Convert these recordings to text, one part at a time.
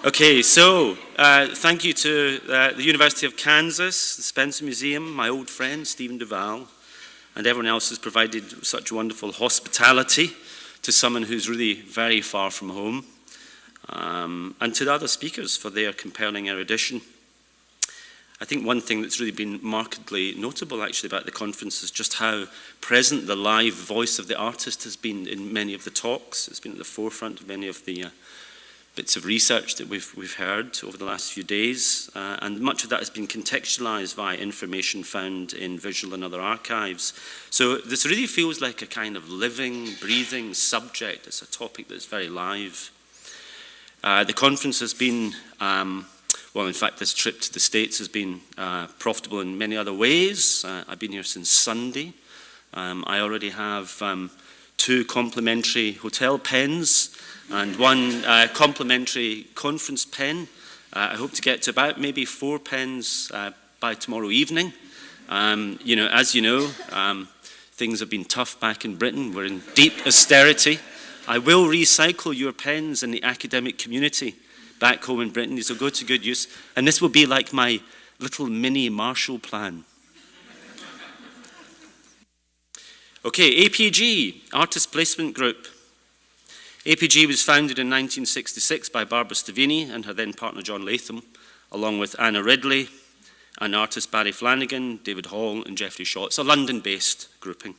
Okay, so thank you to the University of Kansas, the Spencer Museum, my old friend Stephen Duval, and everyone else who's provided such wonderful hospitality to someone who's really very far from home, and to the other speakers for their compelling erudition. I think one thing that's really been markedly notable actually about the conference is just how present the live voice of the artist has been in many of the talks. It's been at the forefront of many of the bits of research that we've heard over the last few days, and much of that has been contextualized via information found in visual and other archives. So this really feels like a kind of living, breathing subject. It's a topic that's very live. The conference has been, well, in fact, this trip to the States has been profitable in many other ways. I've been here since Sunday. I already have 2 complimentary hotel pens and 1 complimentary conference pen. I hope to get to about maybe 4 pens by tomorrow evening. As you know, things have been tough back in Britain. We're in deep austerity. I will recycle your pens in the academic community back home in Britain. These will go to good use. And this will be like my little mini Marshall Plan. Okay, APG, Artist Placement Group. APG was founded in 1966 by Barbara Stevini and her then partner John Latham, along with Anna Ridley and artists Barry Flanagan, David Hall and Geoffrey Shaw. It's a London-based grouping.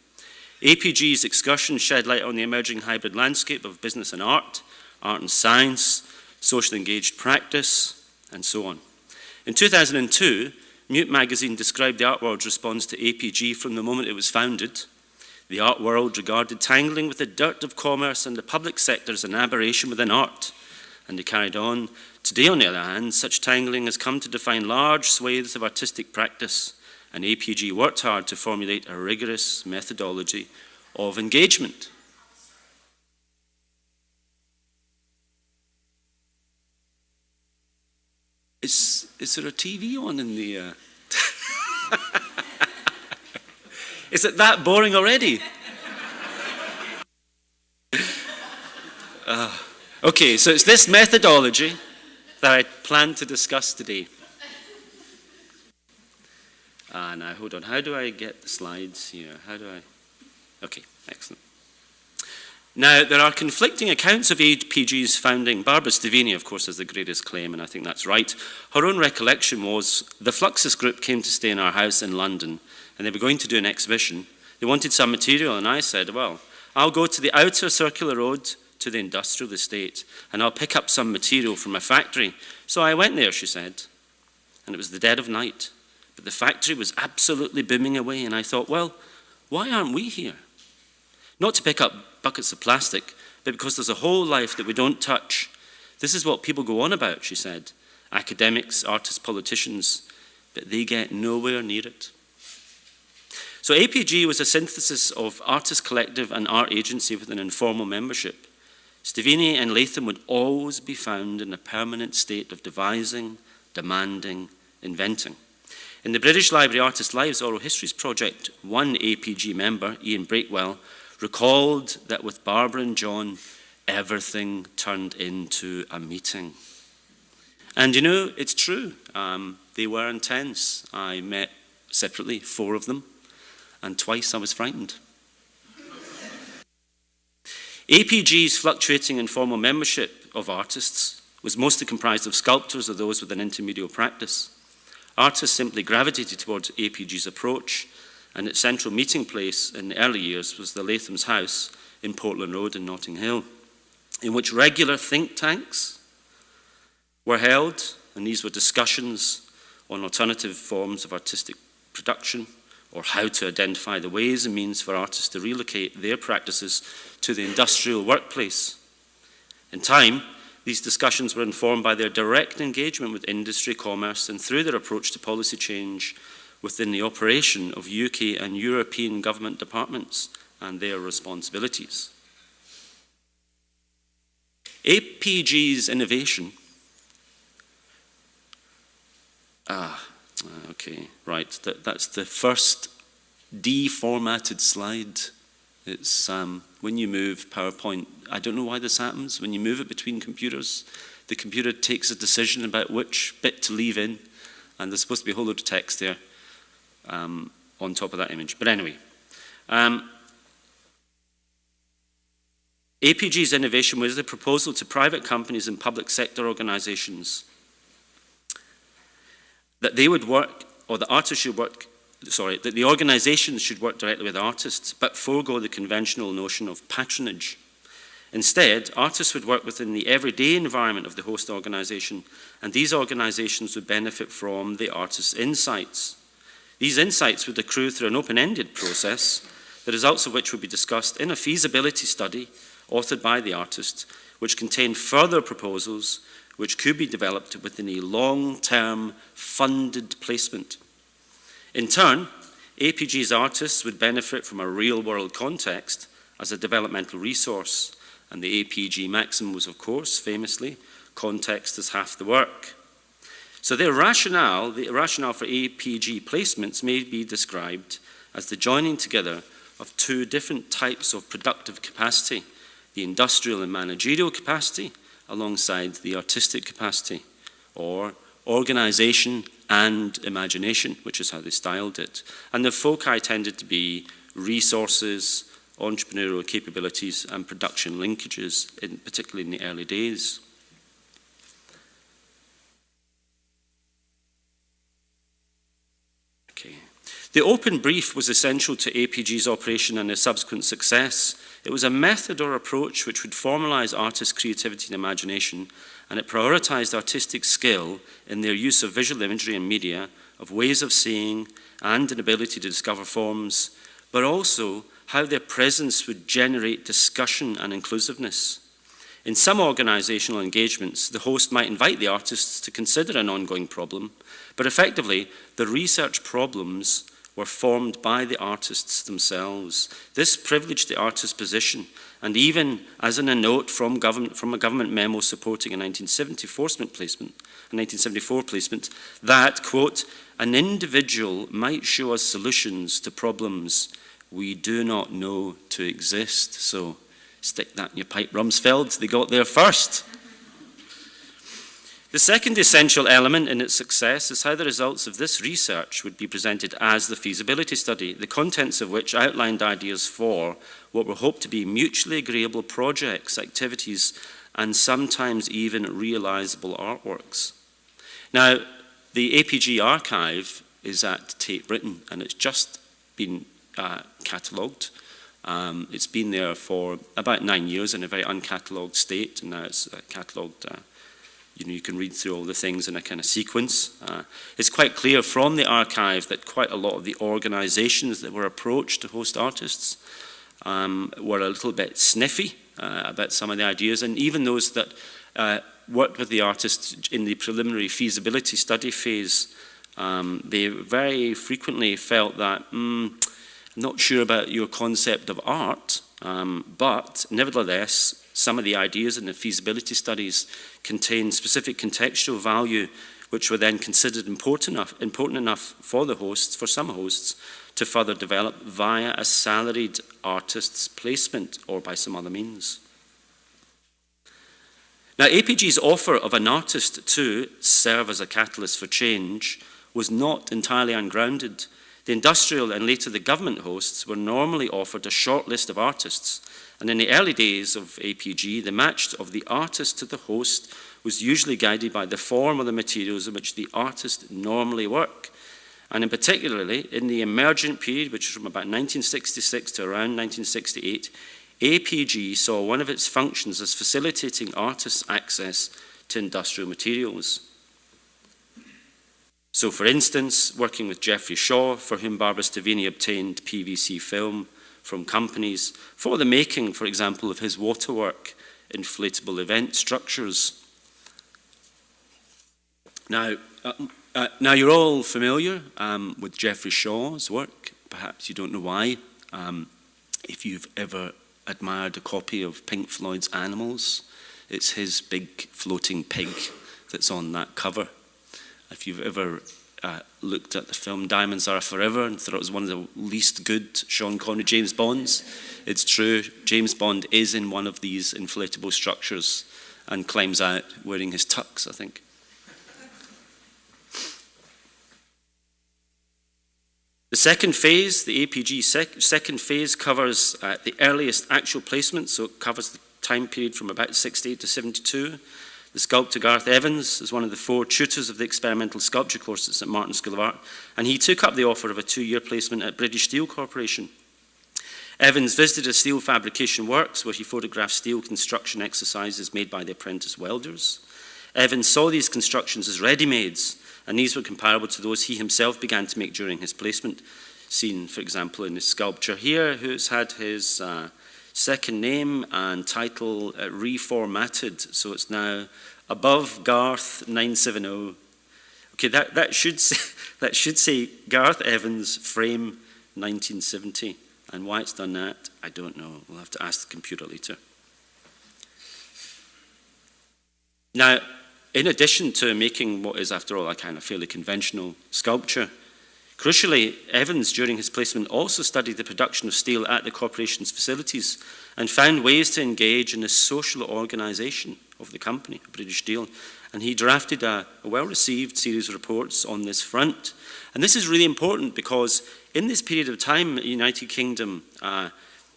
APG's excursions shed light on the emerging hybrid landscape of business and art and science, socially engaged practice, and so on. In 2002, Mute magazine described the art world's response to APG from the moment it was founded. The art world regarded tangling with the dirt of commerce and the public sector as an aberration within art. And they carried on. Today, on the other hand, such tangling has come to define large swathes of artistic practice, and APG worked hard to formulate a rigorous methodology of engagement. Is there a TV on in the... Is it that boring already? Okay, so it's this methodology that I plan to discuss today. Now, hold on. How do I get the slides here? Okay, excellent. Now, there are conflicting accounts of APG's founding. Barbara Stevini, of course, has the greatest claim, and I think that's right. Her own recollection was, the Fluxus group came to stay in our house in London, and they were going to do an exhibition. They wanted some material, and I said, well, I'll go to the outer circular road to the industrial estate, and I'll pick up some material from a factory. So I went there, she said, and it was the dead of night. But the factory was absolutely booming away, and I thought, well, why aren't we here? Not to pick up buckets of plastic, but because there's a whole life that we don't touch. This is what people go on about, she said. Academics, artists, politicians, but they get nowhere near it. So APG was a synthesis of artist collective and art agency with an informal membership. Stevini and Latham would always be found in a permanent state of devising, demanding, inventing. In the British Library Artists' Lives Oral Histories Project, one APG member, Ian Breakwell, recalled that with Barbara and John, everything turned into a meeting. And you know, it's true. They were intense. I met separately 4 of them, and twice I was frightened. APG's fluctuating informal membership of artists was mostly comprised of sculptors or those with an intermediate practice. Artists simply gravitated towards APG's approach, and its central meeting place in the early years was the Latham's house in Portland Road in Notting Hill, in which regular think tanks were held, and these were discussions on alternative forms of artistic production, or how to identify the ways and means for artists to relocate their practices to the industrial workplace. In time, these discussions were informed by their direct engagement with industry, commerce, and through their approach to policy change within the operation of UK and European government departments and their responsibilities. APG's innovation okay, right. That's the first deformatted slide. It's when you move PowerPoint, I don't know why this happens, when you move it between computers, the computer takes a decision about which bit to leave in, and there's supposed to be a whole load of text there on top of that image. But anyway, APG's innovation was the proposal to private companies and public sector organizations that they would work, or the artists should work, that the organizations should work directly with artists, but forego the conventional notion of patronage. Instead, artists would work within the everyday environment of the host organization, and these organizations would benefit from the artist's insights. These insights would accrue through an open-ended process, the results of which would be discussed in a feasibility study authored by the artist, which contained further proposals which could be developed within a long-term funded placement. In turn, APG's artists would benefit from a real-world context as a developmental resource, and the APG maxim was, of course, famously, context is half the work. So the rationale for APG placements may be described as the joining together of two different types of productive capacity, the industrial and managerial capacity alongside the artistic capacity, or organization and imagination, which is how they styled it. And the foci tended to be resources, entrepreneurial capabilities, and production linkages, particularly in the early days. Okay. The open brief was essential to APG's operation and its subsequent success. It was a method or approach which would formalize artists' creativity and imagination, and it prioritized artistic skill in their use of visual imagery and media, of ways of seeing, and an ability to discover forms, but also how their presence would generate discussion and inclusiveness. In some organizational engagements, the host might invite the artists to consider an ongoing problem, but effectively, the research problems were formed by the artists themselves. This privileged the artist's position, and even as in a note from a government memo supporting a 1974 placement, that, quote, an individual might show us solutions to problems we do not know to exist. So stick that in your pipe, Rumsfeld. They got there first. The second essential element in its success is how the results of this research would be presented as the feasibility study, the contents of which outlined ideas for what were hoped to be mutually agreeable projects, activities, and sometimes even realizable artworks. Now, the APG Archive is at Tate Britain, and it's just been catalogued. It's been there for about 9 years in a very uncatalogued state, and now it's catalogued. You can read through all the things in a kind of sequence. It's quite clear from the archive that quite a lot of the organizations that were approached to host artists were a little bit sniffy about some of the ideas, and even those that worked with the artists in the preliminary feasibility study phase, they very frequently felt that, I'm not sure about your concept of art, but nevertheless, some of the ideas in the feasibility studies contain specific contextual value, which were then considered important enough for the hosts, for some hosts, to further develop via a salaried artist's placement or by some other means. Now, APG's offer of an artist to serve as a catalyst for change was not entirely ungrounded. The industrial and later the government hosts were normally offered a short list of artists, and in the early days of APG, the match of the artist to the host was usually guided by the form of the materials in which the artist normally work. And in particularly, in the emergent period, which was from about 1966 to around 1968, APG saw one of its functions as facilitating artists' access to industrial materials. So, for instance, working with Geoffrey Shaw, for whom Barbara Stavini obtained PVC film from companies for the making, for example, of his waterwork inflatable event structures. Now you're all familiar with Geoffrey Shaw's work. Perhaps you don't know why. If you've ever admired a copy of Pink Floyd's Animals, it's his big floating pig that's on that cover. If you've ever looked at the film Diamonds Are Forever and thought it was one of the least good Sean Connery James Bonds, it's true. James Bond is in one of these inflatable structures, and climbs out wearing his tux, I think. The second phase, the APG second phase, covers the earliest actual placement, so it covers the time period from about 68 to 72. The sculptor Garth Evans is one of the 4 tutors of the experimental sculpture course at St Martin's School of Art, and he took up the offer of a 2-year placement at British Steel Corporation. Evans visited a steel fabrication works where he photographed steel construction exercises made by the apprentice welders. Evans saw these constructions as ready-mades, and these were comparable to those he himself began to make during his placement, seen, for example, in his sculpture here, who's had his second name and title reformatted, so it's now Above Garth 970. Okay, that should say Garth Evans, frame 1970, and why it's done that, I don't know. We'll have to ask the computer later. Now, in addition to making what is, after all, a kind of fairly conventional sculpture, crucially, Evans, during his placement, also studied the production of steel at the corporation's facilities and found ways to engage in the social organisation of the company, British Steel, and he drafted a well-received series of reports on this front. And this is really important because in this period of time in the United Kingdom,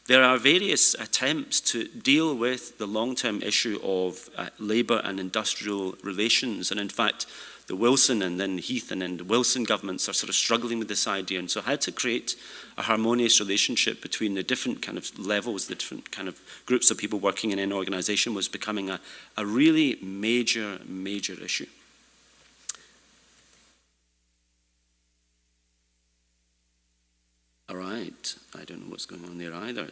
there are various attempts to deal with the long-term issue of labour and industrial relations. And in fact, the Wilson and then Heath and then the Wilson governments are sort of struggling with this idea. And so how to create a harmonious relationship between the different kind of levels, the different kind of groups of people working in an organisation was becoming a really major issue. All right, I don't know what's going on there either.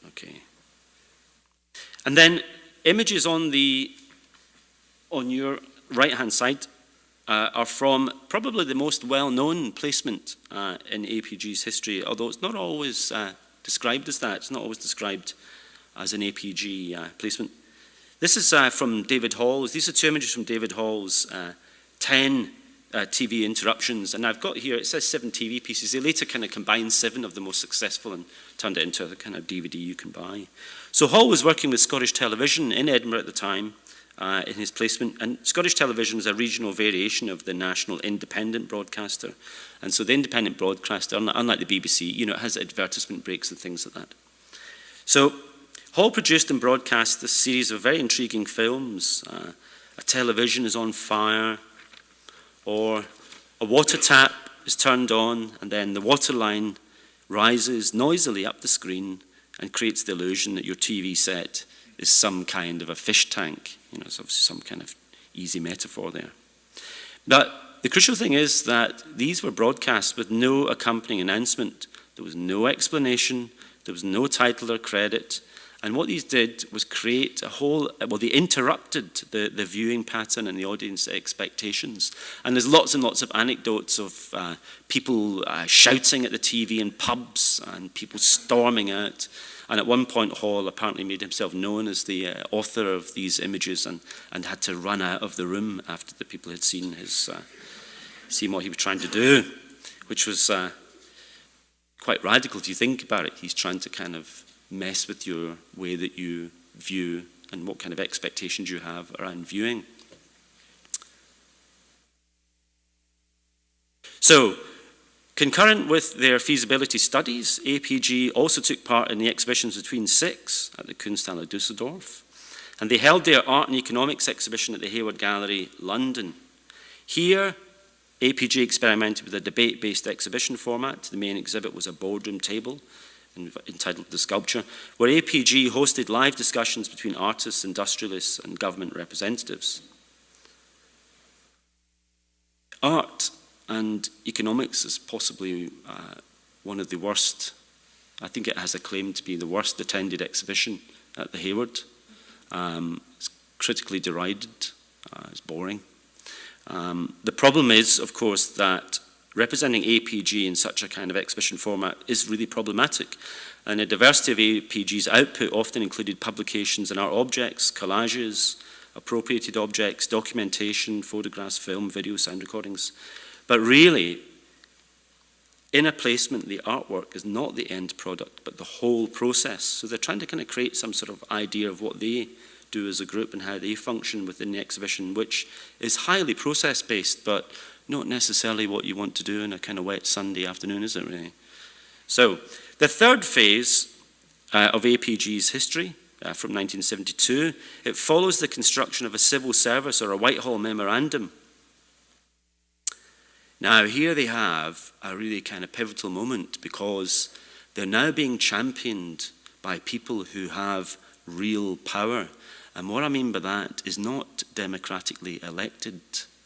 Okay. And then images on your right-hand side are from probably the most well-known placement in APG's history, although it's not always described as that. It's not always described as an APG placement. This is from David Hall's. These are 2 images from David Hall's 10 TV interruptions, and I've got here, it says 7 TV pieces. They later kind of combined 7 of the most successful and turned it into a kind of DVD you can buy. So Hall was working with Scottish Television in Edinburgh at the time in his placement, and Scottish Television is a regional variation of the national independent broadcaster. And so the independent broadcaster, unlike the BBC, it has advertisement breaks and things like that. So Hall produced and broadcast a series of very intriguing films. A television is on fire, or a water tap is turned on and then the water line rises noisily up the screen and creates the illusion that your TV set is some kind of a fish tank. It's obviously some kind of easy metaphor there. But the crucial thing is that these were broadcast with no accompanying announcement. There was no explanation, there was no title or credit. And what these did was create they interrupted the viewing pattern and the audience expectations. And there's lots and lots of anecdotes of people shouting at the TV in pubs and people storming out. And at one point, Hall apparently made himself known as the author of these images and had to run out of the room after the people had seen what he was trying to do, which was quite radical if you think about it. He's trying to kind of mess with your way that you view and what kind of expectations you have around viewing. So, concurrent with their feasibility studies, APG also took part in the exhibitions between 6 at the Kunsthalle Düsseldorf, and they held their Art and Economics exhibition at the Hayward Gallery, London. Here, APG experimented with a debate-based exhibition format. The main exhibit was a boardroom table entitled The Sculpture, where APG hosted live discussions between artists, industrialists, and government representatives. Art and economics is possibly one of the worst, I think it has a claim to be the worst attended exhibition at the Hayward. It's critically derided, it's boring. The problem is, of course, that representing APG in such a kind of exhibition format is really problematic. And the diversity of APG's output often included publications in art objects, collages, appropriated objects, documentation, photographs, film, video, sound recordings. But really, in a placement, the artwork is not the end product, but the whole process. So they're trying to kind of create some sort of idea of what they do as a group and how they function within the exhibition, which is highly process-based, but not necessarily what you want to do in a kind of wet Sunday afternoon, is it really? So, the third phase of APG's history, from 1972, it follows the construction of a civil service or a Whitehall memorandum. Now, here they have a really kind of pivotal moment because they're now being championed by people who have real power. And what I mean by that is not democratically elected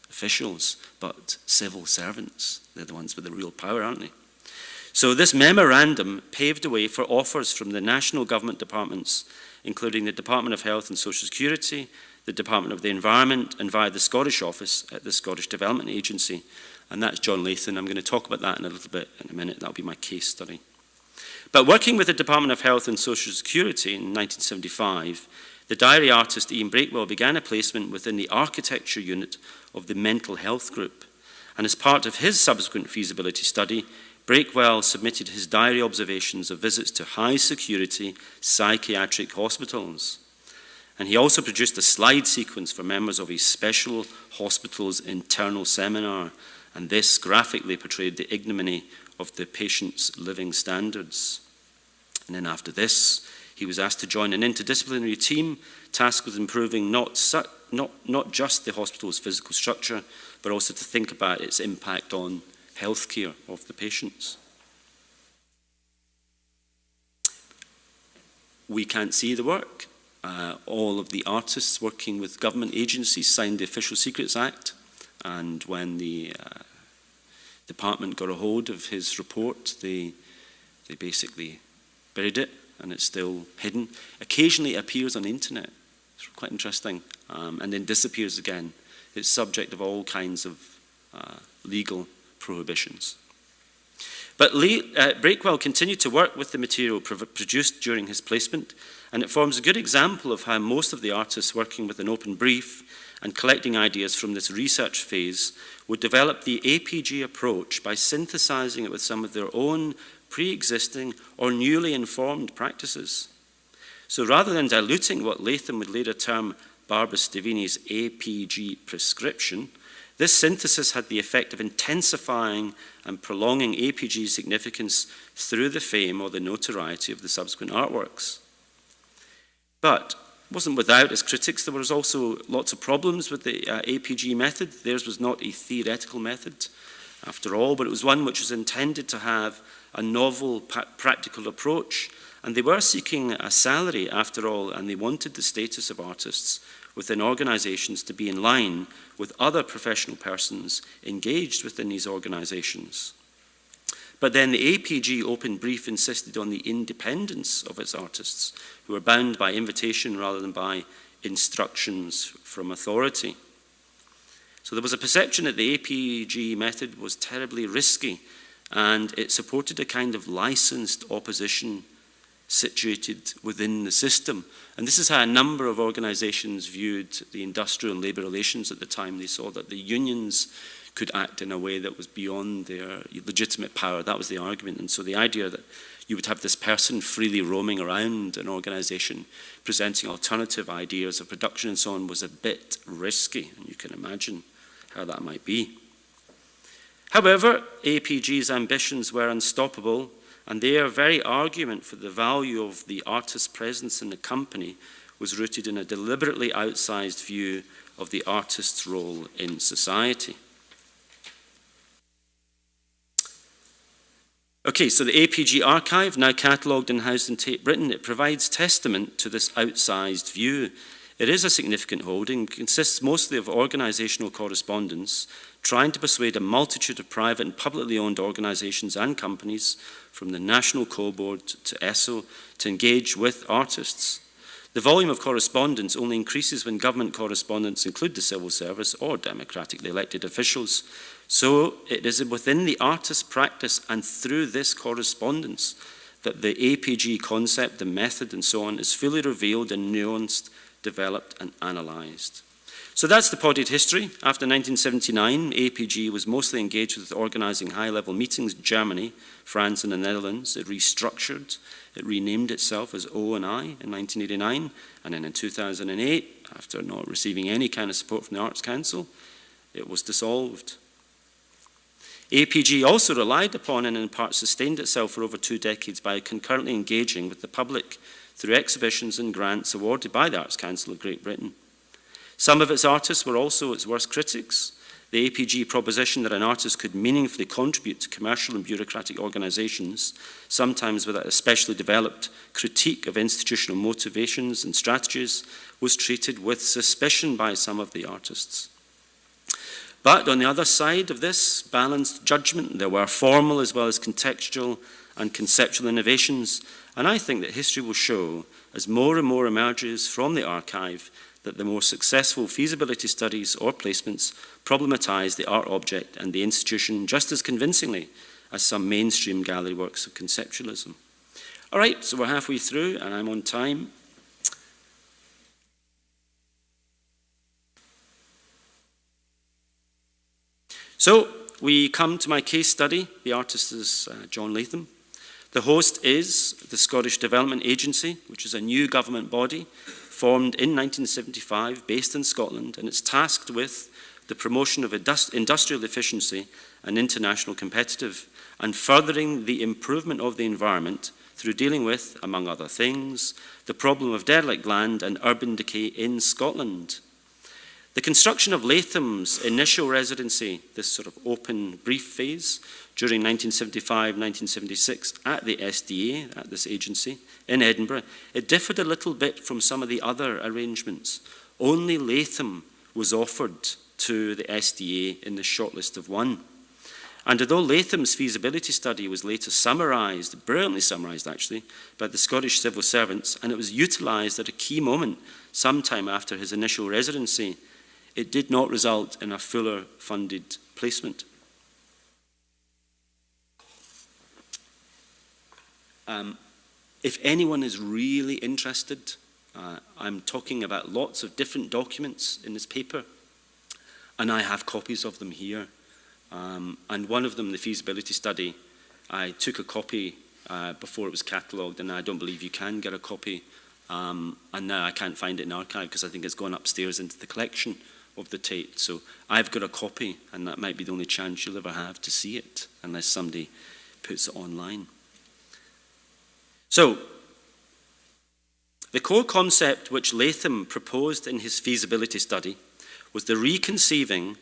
officials, but civil servants. They're the ones with the real power, aren't they? So this memorandum paved the way for offers from the national government departments, including the Department of Health and Social Security, the Department of the Environment, and via the Scottish office at the Scottish Development Agency. And that's John Latham. I'm going to talk about that in a little bit in a minute. That'll be my case study. But working with the Department of Health and Social Security in 1975, the diary artist Ian Breakwell began a placement within the architecture unit of the mental health group. And as part of his subsequent feasibility study, Breakwell submitted his diary observations of visits to high-security psychiatric hospitals. And he also produced a slide sequence for members of his special hospital's internal seminar, and this graphically portrayed the ignominy of the patient's living standards. And then after this, he was asked to join an interdisciplinary team tasked with improving not just the hospital's physical structure, but also to think about its impact on healthcare of the patients. We can't see the work. All of the artists working with government agencies signed the Official Secrets Act, and when the department got a hold of his report, they basically buried it, and it's still hidden. Occasionally it appears on the internet. It's quite interesting, and then disappears again. It's subject of all kinds of legal prohibitions. But Breakwell continued to work with the material produced during his placement, and it forms a good example of how most of the artists working with an open brief and collecting ideas from this research phase would develop the APG approach by synthesizing it with some of their own pre-existing or newly informed practices. So rather than diluting what Latham would later term Barbara Steveni's APG prescription, this synthesis had the effect of intensifying and prolonging APG's significance through the fame or the notoriety of the subsequent artworks. But it wasn't without its critics. There was also lots of problems with the APG method. Theirs was not a theoretical method, after all, but it was one which was intended to have a novel practical approach. And they were seeking a salary, after all, and they wanted the status of artists within organizations to be in line with other professional persons engaged within these organizations. But then the APG open brief insisted on the independence of its artists, who were bound by invitation rather than by instructions from authority. So there was a perception that the APG method was terribly risky, and it supported a kind of licensed opposition situated within the system. And this is how a number of organizations viewed the industrial and labor relations at the time. They saw that the unions could act in a way that was beyond their legitimate power. That was the argument. And so the idea that you would have this person freely roaming around an organization presenting alternative ideas of production and so on was a bit risky, and you can imagine how that might be. However, APG's ambitions were unstoppable, and their very argument for the value of the artist's presence in the company was rooted in a deliberately outsized view of the artist's role in society. Okay, so the APG Archive, now catalogued and housed in Tate Britain, it provides testament to this outsized view. It is a significant holding. It consists mostly of organisational correspondence, trying to persuade a multitude of private and publicly owned organisations and companies, from the National Co-Board to ESSO, to engage with artists. The volume of correspondence only increases when government correspondents include the civil service or democratically elected officials. So it is within the artist's practice and through this correspondence that the APG concept, the method and so on, is fully revealed and nuanced, developed and analysed. So that's the potted history. After 1979, APG was mostly engaged with organising high-level meetings in Germany, France and the Netherlands. It restructured. It renamed itself as O&I in 1989, and then in 2008, after not receiving any kind of support from the Arts Council, it was dissolved. APG also relied upon and in part sustained itself for over 2 decades by concurrently engaging with the public through exhibitions and grants awarded by the Arts Council of Great Britain. Some of its artists were also its worst critics. The APG proposition that an artist could meaningfully contribute to commercial and bureaucratic organisations, sometimes without a specially developed critique of institutional motivations and strategies, was treated with suspicion by some of the artists. But on the other side of this balanced judgment, there were formal as well as contextual and conceptual innovations, and I think that history will show, as more and more emerges from the archive, that the more successful feasibility studies or placements problematise the art object and the institution just as convincingly as some mainstream gallery works of conceptualism. All right, so we're halfway through and I'm on time. So we come to my case study. The artist is John Latham. The host is the Scottish Development Agency, which is a new government body formed in 1975, based in Scotland, and it's tasked with the promotion of industrial efficiency and international competitive, and furthering the improvement of the environment through dealing with, among other things, the problem of derelict land and urban decay in Scotland. The construction of Latham's initial residency, this sort of open brief phase, during 1975-1976 at the SDA, at this agency, in Edinburgh, it differed a little bit from some of the other arrangements. Only Latham was offered to the SDA in the shortlist of one. And although Latham's feasibility study was later summarised, brilliantly summarised actually, by the Scottish civil servants, and it was utilised at a key moment sometime after his initial residency, it did not result in a fuller funded placement. If anyone is really interested, I'm talking about lots of different documents in this paper, and I have copies of them here. And one of them, the feasibility study, I took a copy before it was catalogued, and I don't believe you can get a copy. And now I can't find it in archive because I think it's gone upstairs into the collection of the Tate. So I've got a copy, and that might be the only chance you'll ever have to see it, unless somebody puts it online. So, the core concept which Latham proposed in his feasibility study was the reconceiving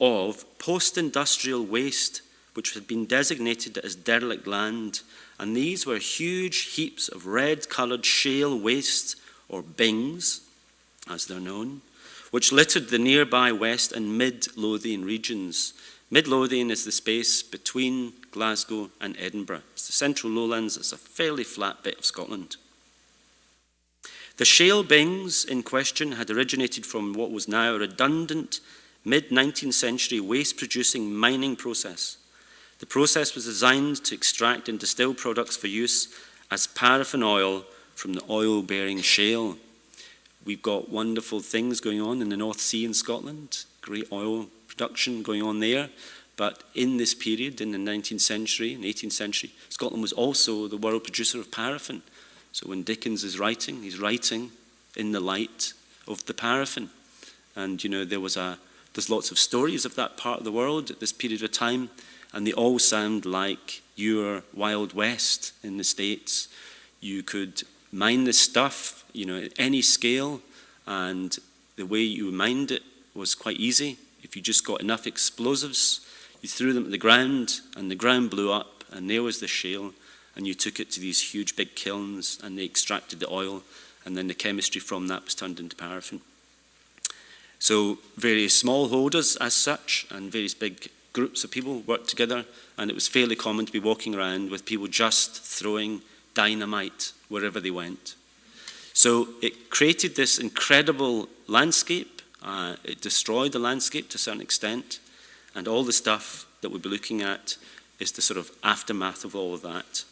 of post-industrial waste which had been designated as derelict land, and these were huge heaps of red-coloured shale waste, or bings, as they're known, which littered the nearby West and Mid Lothian regions. Mid Lothian is the space between Glasgow and Edinburgh. It's the central lowlands. It's a fairly flat bit of Scotland. The shale bings in question had originated from what was now a redundant mid-19th century waste-producing mining process. The process was designed to extract and distill products for use as paraffin oil from the oil-bearing shale. We've got wonderful things going on in the North Sea in Scotland, great oil production going on there, but in this period, in the 19th century and 18th century, Scotland was also the world producer of paraffin. So when Dickens is writing, he's writing in the light of the paraffin. And you know, there's lots of stories of that part of the world at this period of time, and they all sound like your Wild West in the States. You could mine this stuff, you know, at any scale, and the way you mined it was quite easy. If you just got enough explosives, you threw them at the ground, and the ground blew up, and there was the shale, and you took it to these huge big kilns, and they extracted the oil, and then the chemistry from that was turned into paraffin. So various smallholders as such, and various big groups of people worked together, and it was fairly common to be walking around with people just throwing dynamite wherever they went. So it created this incredible landscape. It destroyed the landscape to a certain extent, and all the stuff that we'll be looking at is the sort of aftermath of all of that.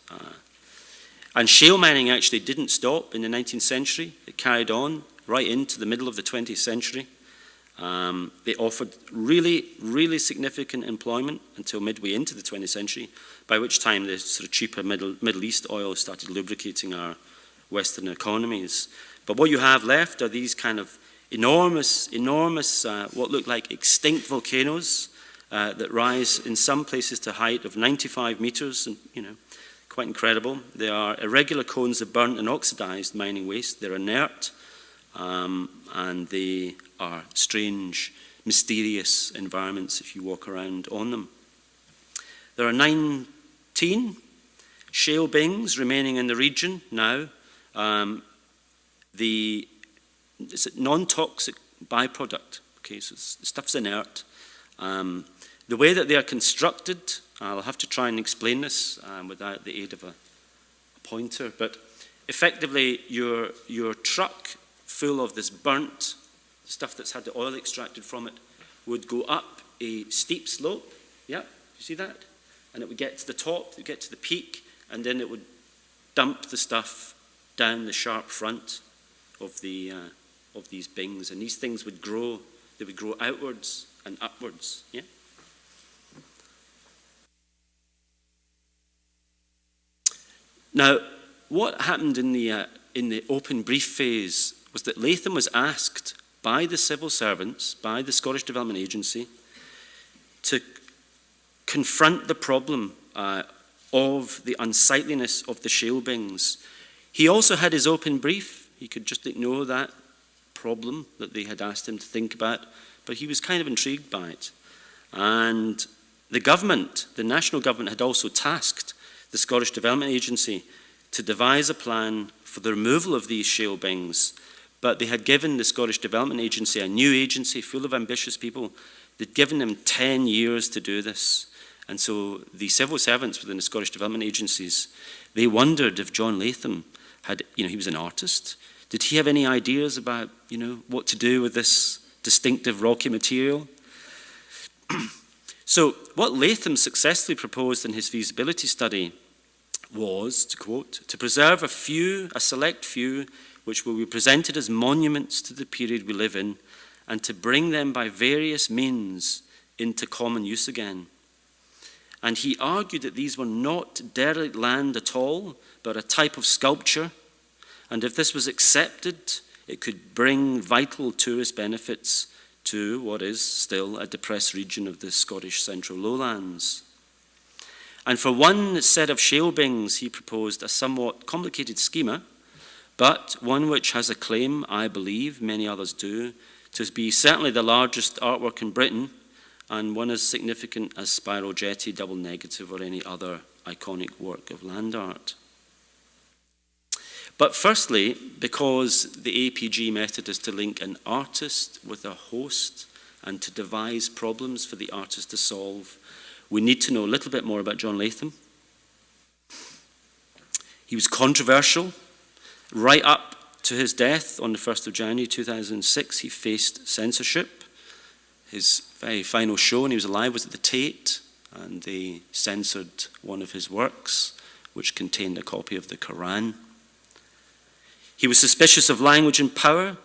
And shale mining actually didn't stop in the 19th century. It carried on right into the middle of the 20th century. They offered really, really significant employment until midway into the 20th century, by which time the sort of cheaper Middle East oil started lubricating our Western economies. But what you have left are these kind of enormous, what look like extinct volcanoes that rise in some places to a height of 95 meters, and quite incredible. They are irregular cones of burnt and oxidized mining waste. They're inert, and they are strange, mysterious environments if you walk around on them. There are 19 shale bings remaining in the region now. It's a non-toxic byproduct. Okay, so the stuff's inert. The way that they are constructed, I'll have to try and explain this without the aid of a pointer, but effectively your truck full of this burnt stuff that's had the oil extracted from it would go up a steep slope. Yeah, you see that? And it would get to the top, it would get to the peak, and then it would dump the stuff down the sharp front of these bings, and these things would grow. They would grow outwards and upwards. Yeah. Now, what happened in the open brief phase was that Latham was asked by the civil servants, by the Scottish Development Agency, to confront the problem of the unsightliness of the shale bings. He also had his open brief. He could just ignore that problem that they had asked him to think about, but he was kind of intrigued by it. And the government, the national government, had also tasked the Scottish Development Agency to devise a plan for the removal of these shale bings, but they had given the Scottish Development Agency, a new agency full of ambitious people, they'd given them 10 years to do this. And so the civil servants within the Scottish Development Agencies, they wondered if John Latham had, he was an artist, did he have any ideas about, what to do with this distinctive rocky material? So what Latham successfully proposed in his feasibility study was, to quote, to preserve a select few, which will be presented as monuments to the period we live in, and to bring them by various means into common use again. And he argued that these were not derelict land at all, but a type of sculpture, and if this was accepted, it could bring vital tourist benefits to what is still a depressed region of the Scottish Central Lowlands. And for one set of shale bings, he proposed a somewhat complicated schema, but one which has a claim, I believe, many others do, to be certainly the largest artwork in Britain, and one as significant as Spiral Jetty, Double Negative, or any other iconic work of land art. But firstly, because the APG method is to link an artist with a host and to devise problems for the artist to solve, we need to know a little bit more about John Latham. He was controversial. Right up to his death on the 1st of January 2006, he faced censorship. His very final show when he was alive was at the Tate, and they censored one of his works, which contained a copy of the Quran. He was suspicious of language and power.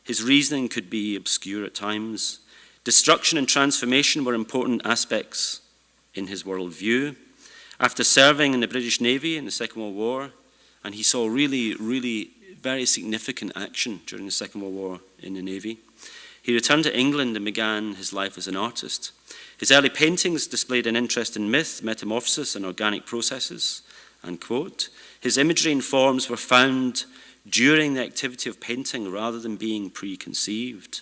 His reasoning could be obscure at times. Destruction and transformation were important aspects in his worldview. After serving in the British Navy in the Second World War, and he saw really, really very significant action during the Second World War in the Navy, he returned to England and began his life as an artist. His early paintings displayed an interest in myth, metamorphosis, and organic processes, and quote, his imagery and forms were found during the activity of painting rather than being preconceived.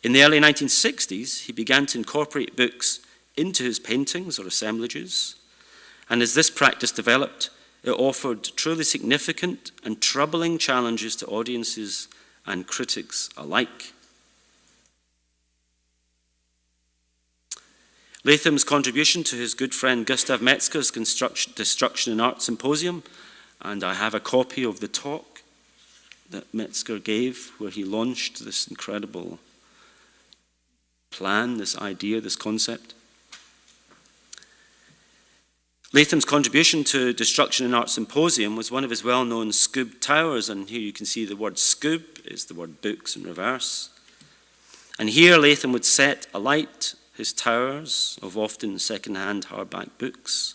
In the early 1960s, he began to incorporate books into his paintings or assemblages, and as this practice developed, it offered truly significant and troubling challenges to audiences and critics alike. Latham's contribution to his good friend Gustav Metzger's Destruction in Art Symposium, and I have a copy of the talk that Metzger gave where he launched this incredible plan, this idea, this concept. Latham's contribution to Destruction in Art Symposium was one of his well-known Scoob towers, and here you can see the word Scoob is the word books in reverse. And here Latham would set alight his towers of often second-hand hardback books,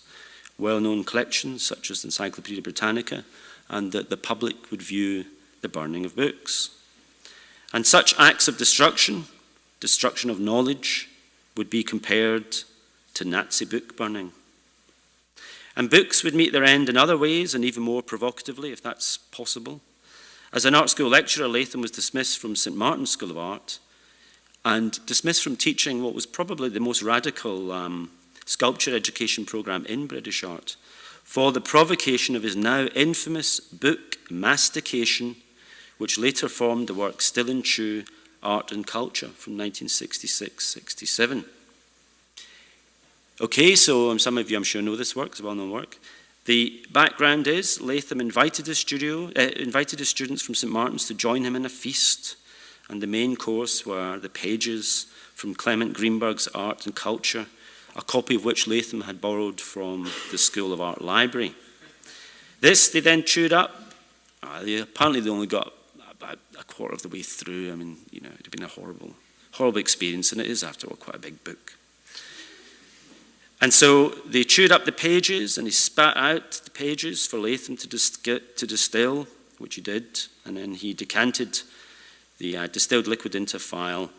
well-known collections such as the Encyclopedia Britannica, and that the public would view the burning of books. And such acts of destruction of knowledge, would be compared to Nazi book burning. And books would meet their end in other ways, and even more provocatively, if that's possible. As an art school lecturer, Latham was dismissed from St. Martin's School of Art, and dismissed from teaching what was probably the most radical sculpture education program in British art, for the provocation of his now infamous book mastication, which later formed the work Still and Chew, Art and Culture from 1966-67. Okay, so some of you I'm sure know this work, it's a well-known work. The background is Latham invited his students from St. Martin's to join him in a feast, and the main course were the pages from Clement Greenberg's Art and Culture, a copy of which Latham had borrowed from the School of Art library. This they then chewed up. Apparently they only got about a quarter of the way through. I mean, it had been a horrible experience, and it is, after all, quite a big book. And so they chewed up the pages, and he spat out the pages for Latham to distill, which he did, and then he decanted the distilled liquid into a phial,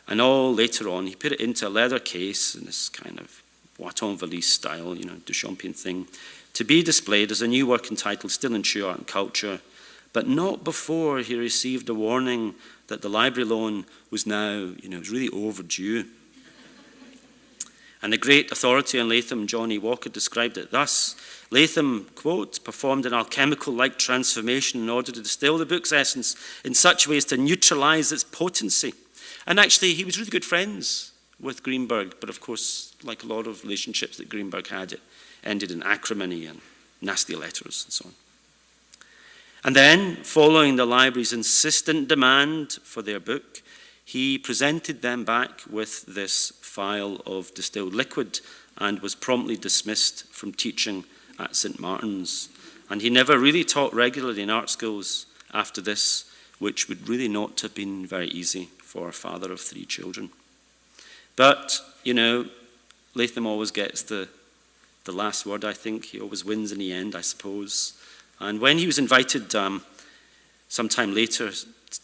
and all later on he put it into a leather case in this kind of Boiton valise style, Duchampian thing, to be displayed as a new work entitled Still and Chew, Art and Culture, but not before he received a warning that the library loan was now, was really overdue. And the great authority on Latham, John E. Walker, described it thus: Latham, quote, performed an alchemical-like transformation in order to distill the book's essence in such ways to neutralize its potency. And actually, he was really good friends with Greenberg, but of course, like a lot of relationships that Greenberg had, it ended in acrimony and nasty letters and so on. And then, following the library's insistent demand for their book, he presented them back with this phial of distilled liquid and was promptly dismissed from teaching at St. Martin's. And he never really taught regularly in art schools after this, which would really not have been very easy for a father of 3 children. But, Latham always gets the last word, I think. He always wins in the end, I suppose. And when he was invited sometime later,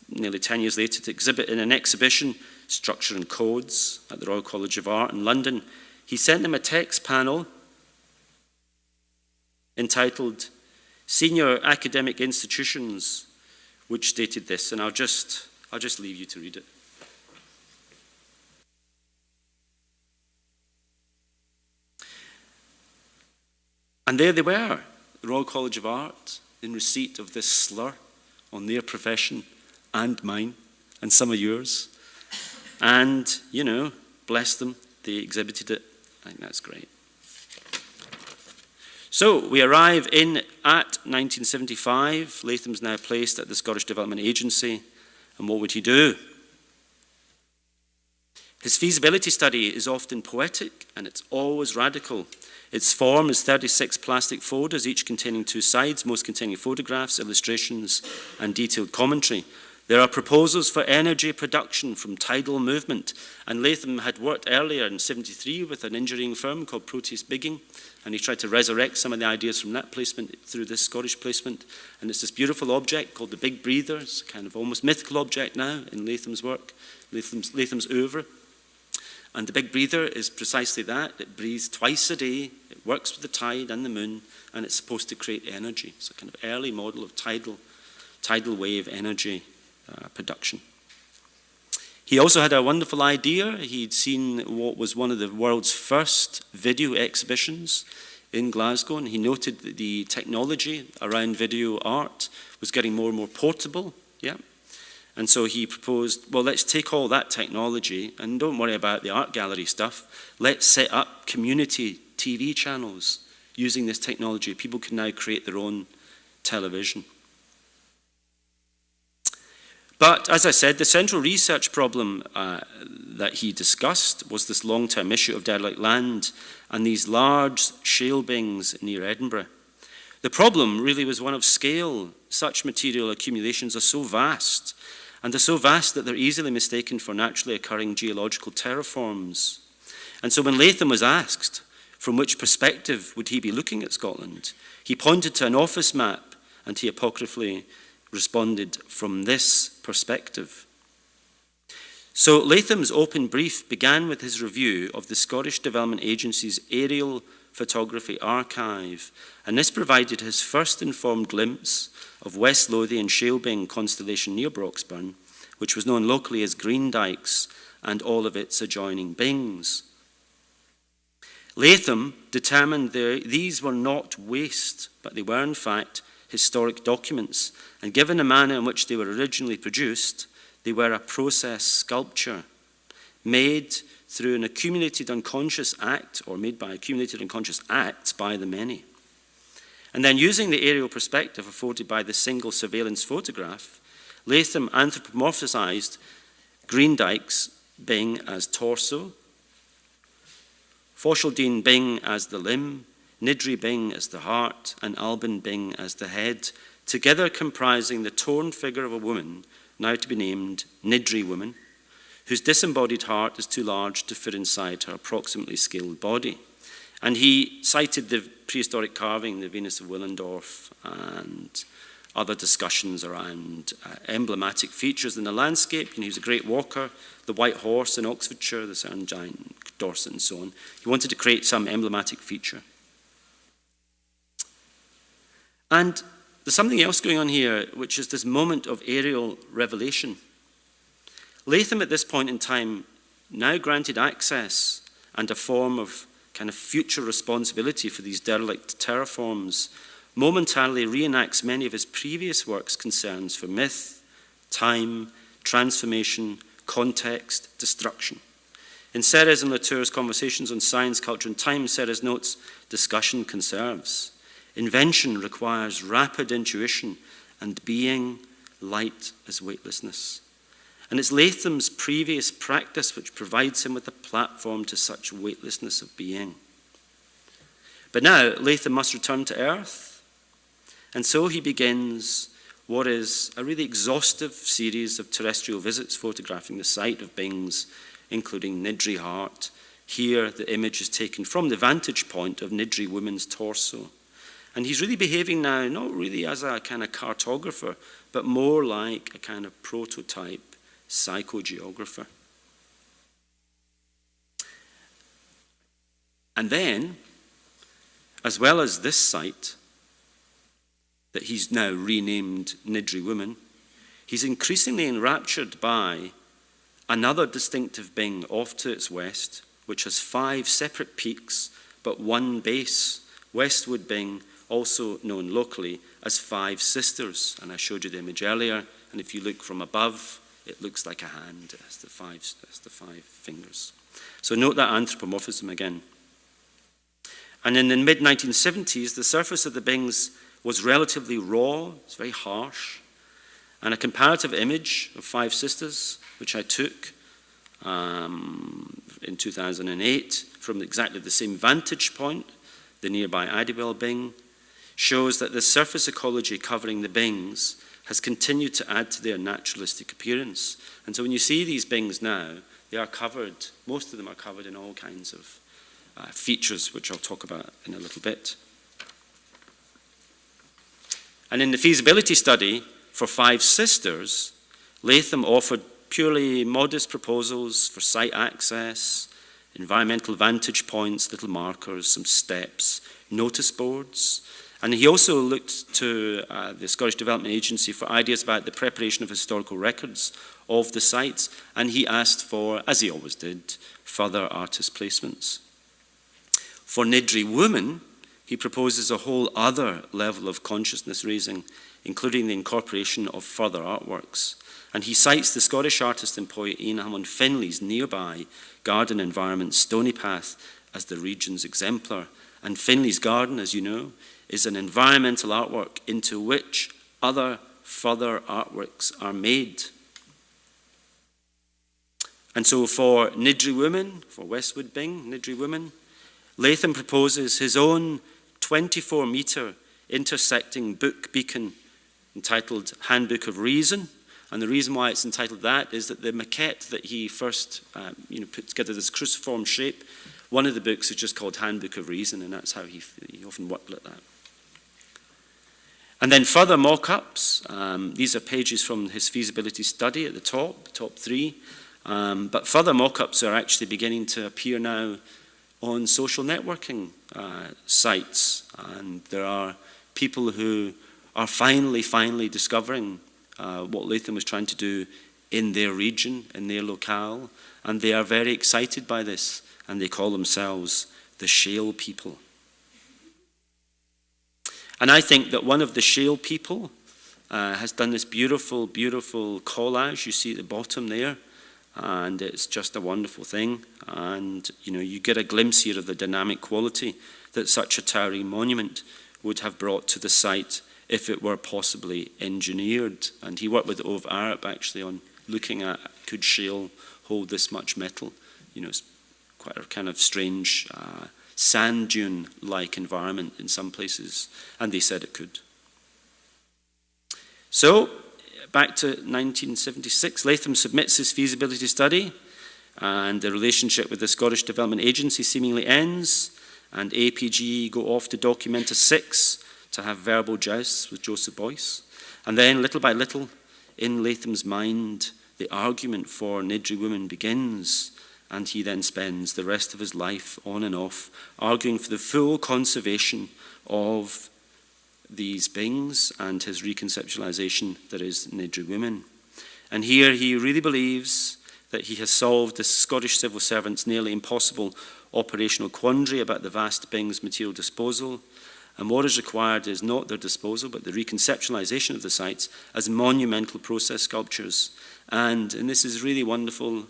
nearly 10 years later, to exhibit in an exhibition, Structure and Codes, at the Royal College of Art in London, he sent them a text panel entitled Senior Academic Institutions, which stated this, and I'll just leave you to read it. And there they were, the Royal College of Art, in receipt of this slur on their profession and mine and some of yours. And, bless them, they exhibited it. I think that's great. So we arrive at 1975. Latham's now placed at the Scottish Development Agency. And what would he do? His feasibility study is often poetic, and it's always radical. Its form is 36 plastic folders, each containing 2 sides, most containing photographs, illustrations, and detailed commentary. There are proposals for energy production from tidal movement, and Latham had worked earlier in 1973 with an engineering firm called Proteus Bigging, and he tried to resurrect some of the ideas from that placement through this Scottish placement. And it's this beautiful object called the Big Breather. It's a kind of almost mythical object now in Latham's work, Latham's oeuvre. And the Big Breather is precisely that. It breathes twice a day, it works with the tide and the moon, and it's supposed to create energy. It's a kind of early model of tidal wave energy production. He also had a wonderful idea. He'd seen what was one of the world's first video exhibitions in Glasgow, and he noted that the technology around video art was getting more and more portable. Yeah. And so he proposed, well, let's take all that technology and don't worry about the art gallery stuff. Let's set up community TV channels using this technology. People can now create their own television. But as I said, the central research problem that he discussed was this long-term issue of derelict land and these large shale bings near Edinburgh. The problem really was one of scale. Such material accumulations are so vast, and they're so vast that they're easily mistaken for naturally occurring geological terraforms. And so when Latham was asked from which perspective would he be looking at Scotland, he pointed to an office map and he apocryphally responded, from this perspective. So Latham's open brief began with his review of the Scottish Development Agency's aerial photography archive, and this provided his first informed glimpse of West Lothian shale bing constellation near Broxburn, which was known locally as Green Dykes, and all of its adjoining bings. Latham determined these were not waste, but they were in fact historic documents, and given the manner in which they were originally produced, they were a process sculpture made through an accumulated unconscious act, or made by accumulated unconscious acts by the many. And then using the aerial perspective afforded by the single surveillance photograph, Latham anthropomorphized Green Dykes bing as torso, Foshaldene bing as the limb, Niddrie bing as the heart, and Alban bing as the head, together comprising the torn figure of a woman, now to be named Niddrie woman, whose disembodied heart is too large to fit inside her approximately scaled body. And he cited the prehistoric carving, the Venus of Willendorf, and other discussions around emblematic features in the landscape. He was a great walker, the white horse in Oxfordshire, the Sand Giant, Dorset, and so on. He wanted to create some emblematic feature. And there's something else going on here, which is this moment of aerial revelation. Latham at this point in time now granted access and a form of kind of future responsibility for these derelict terraforms, momentarily reenacts many of his previous works' concerns for myth, time, transformation, context, destruction. In Serres and Latour's Conversations on Science, Culture and Time, Serres notes, discussion conserves. Invention requires rapid intuition and being light as weightlessness. And it's Latham's previous practice which provides him with a platform to such weightlessness of being. But now Latham must return to earth, and so he begins what is a really exhaustive series of terrestrial visits photographing the site of bings, including Nigel Heart. Here the image is taken from the vantage point of Niddrie woman's torso. And he's really behaving now not really as a kind of cartographer, but more like a kind of prototype psychogeographer. And then, as well as this site that he's now renamed Niddrie Woman, he's increasingly enraptured by another distinctive bing off to its west, which has 5 separate peaks but one base, Westwood Bing, also known locally as 5 Sisters. And I showed you the image earlier, and if you look from above, it looks like a hand. It has the 5 fingers. So note that anthropomorphism again. And in the mid-1970s, the surface of the bings was relatively raw, it's very harsh, and a comparative image of 5 Sisters, which I took in 2008 from exactly the same vantage point, the nearby Idywell Bing, shows that the surface ecology covering the bings has continued to add to their naturalistic appearance. And so when you see these bings now, they are covered, most of them are covered in all kinds of features, which I'll talk about in a little bit. And in the feasibility study for 5 Sisters, Latham offered purely modest proposals for site access, environmental vantage points, little markers, some steps, notice boards. And he also looked to the Scottish Development Agency for ideas about the preparation of historical records of the sites, and he asked for, as he always did, further artist placements. For Niddrie Woman, he proposes a whole other level of consciousness raising, including the incorporation of further artworks. And he cites the Scottish artist and poet Ian Hammond Finley's nearby garden environment, Stony Path, as the region's exemplar. And Finley's garden, as you know, is an environmental artwork into which other further artworks are made. And so for Niddrie Woman, for Westwood Bing, Niddrie Woman, Latham proposes his own 24-metre intersecting book beacon entitled Handbook of Reason, And the reason why it's entitled that is that the maquette that he first put together, this cruciform shape, one of the books is just called Handbook of Reason, and that's how he often worked like that. And then further mock-ups. These are pages from his feasibility study at the top 3. But further mock-ups are actually beginning to appear now on social networking sites. And there are people who are finally discovering what Latham was trying to do in their region, in their locale. And they are very excited by this. And they call themselves the shale people. And I think that one of the shale people has done this beautiful collage you see at the bottom there. And it's just a wonderful thing. And, you get a glimpse here of the dynamic quality that such a towering monument would have brought to the site if it were possibly engineered. And he worked with Ove Arup actually on looking at, could shale hold this much metal? It's quite a kind of strange sand dune-like environment in some places. And they said it could. So, back to 1976, Latham submits his feasibility study, and the relationship with the Scottish Development Agency seemingly ends, and APG go off to Documenta 6 to have verbal jousts with Joseph Boyce. And then, little by little, in Latham's mind, the argument for Niddrie women begins, and he then spends the rest of his life on and off arguing for the full conservation of these beings and his reconceptualization that is Niddrie women. And here he really believes that he has solved the Scottish civil servant's nearly impossible operational quandary about the vast beings' material disposal. And what is required is not their disposal, but the reconceptualization of the sites as monumental process sculptures. And this is really wonderful,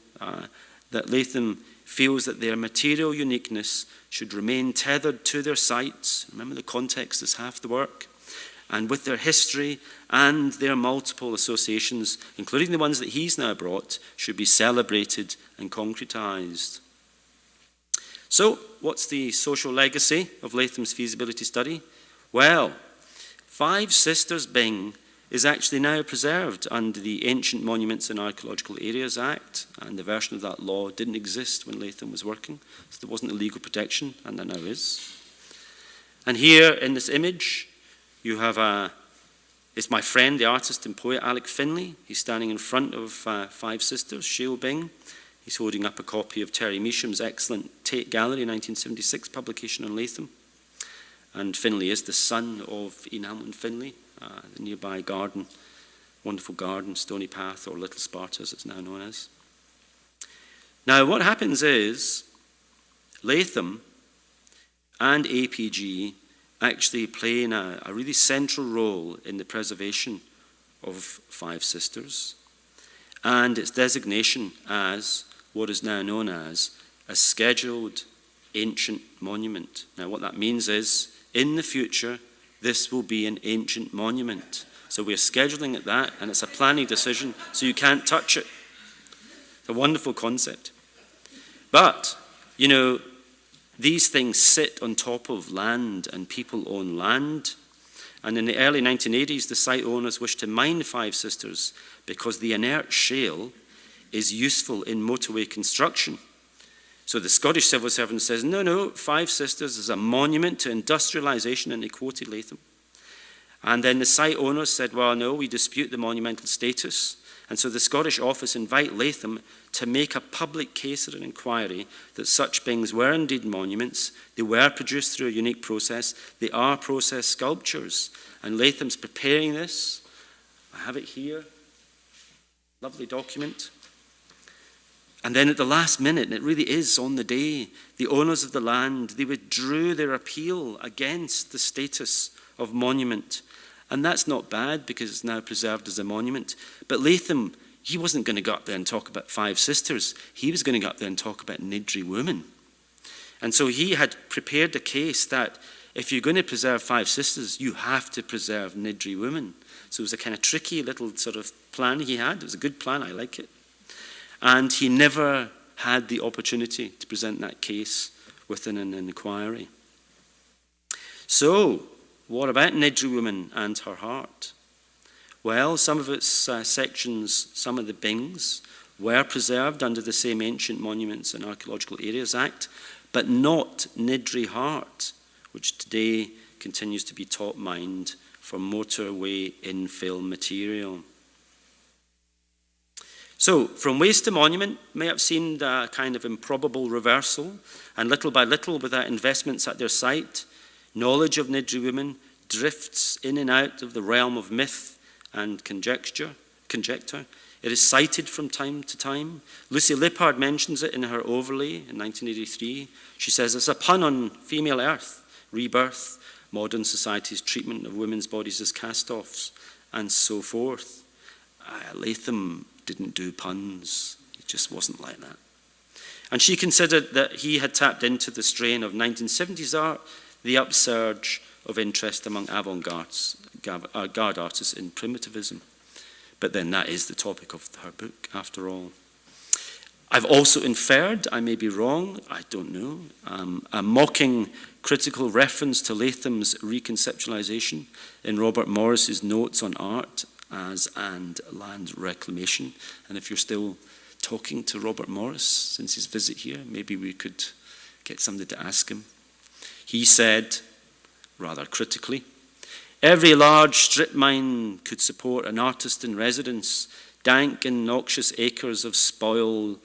that Latham feels that their material uniqueness should remain tethered to their sites. Remember, the context is half the work. And with their history and their multiple associations, including the ones that he's now brought, should be celebrated and concretized. So, what's the social legacy of Latham's feasibility study? Well, Five Sisters Bing is actually now preserved under the Ancient Monuments and Archaeological Areas Act, and the version of that law didn't exist when Latham was working, so there wasn't a legal protection, and there now is. And here in this image, you have it's my friend, the artist and poet Alec Finley. He's standing in front of Five Sisters, Shale Bing. He's holding up a copy of Terry Measham's excellent Tate Gallery 1976 publication on Latham. And Finley is the son of Ian Hamilton Finley, the nearby garden, wonderful garden, Stony Path, or Little Sparta as it's now known as. Now what happens is Latham and APG actually playing a really central role in the preservation of Five Sisters and its designation as what is now known as a scheduled ancient monument. Now what that means is, in the future, this will be an ancient monument. So we're scheduling it that, and it's a planning decision, so you can't touch it. It's a wonderful concept. But, these things sit on top of land, and people own land. And in the early 1980s, the site owners wished to mine Five Sisters because the inert shale is useful in motorway construction. So the Scottish civil servant says, no, Five Sisters is a monument to industrialization, and they quoted Latham. And then the site owners said, well, no, we dispute the monumental status. And so the Scottish office invite Latham to make a public case at an inquiry that such things were indeed monuments, they were produced through a unique process, they are process sculptures. And Latham's preparing this. I have it here. Lovely document. And then at the last minute, and it really is on the day, the owners of the land, they withdrew their appeal against the status of monument. And that's not bad because it's now preserved as a monument. But Latham, he wasn't going to go up there and talk about Five Sisters. He was going to go up there and talk about Niddrie women. And so he had prepared a case that if you're going to preserve Five Sisters, you have to preserve Niddrie women. So it was a kind of tricky little sort of plan he had. It was a good plan, I like it. And he never had the opportunity to present that case within an inquiry. So, what about Niddrie woman and her heart? Well, some of its sections, some of the bings, were preserved under the same Ancient Monuments and Archaeological Areas Act, but not Niddrie Heart, which today continues to be top mined for motorway infill material. So, from waste to monument may have seemed a kind of improbable reversal, and little by little, without investments at their site, knowledge of Niddrie women drifts in and out of the realm of myth and conjecture. It is cited from time to time. Lucy Lippard mentions it in her overlay in 1983. She says it's a pun on female earth, rebirth, modern society's treatment of women's bodies as cast-offs, and so forth. Latham didn't do puns. He just wasn't like that. And she considered that he had tapped into the strain of 1970s art, the upsurge of interest among avant-garde artists in primitivism. But then that is the topic of her book, after all. I've also inferred, I may be wrong, I don't know, a mocking critical reference to Latham's reconceptualization in Robert Morris's Notes on Art as and Land Reclamation. And if you're still talking to Robert Morris since his visit here, maybe we could get somebody to ask him. He said, rather critically, every large strip mine could support an artist in residence. Dank and noxious acres of spoil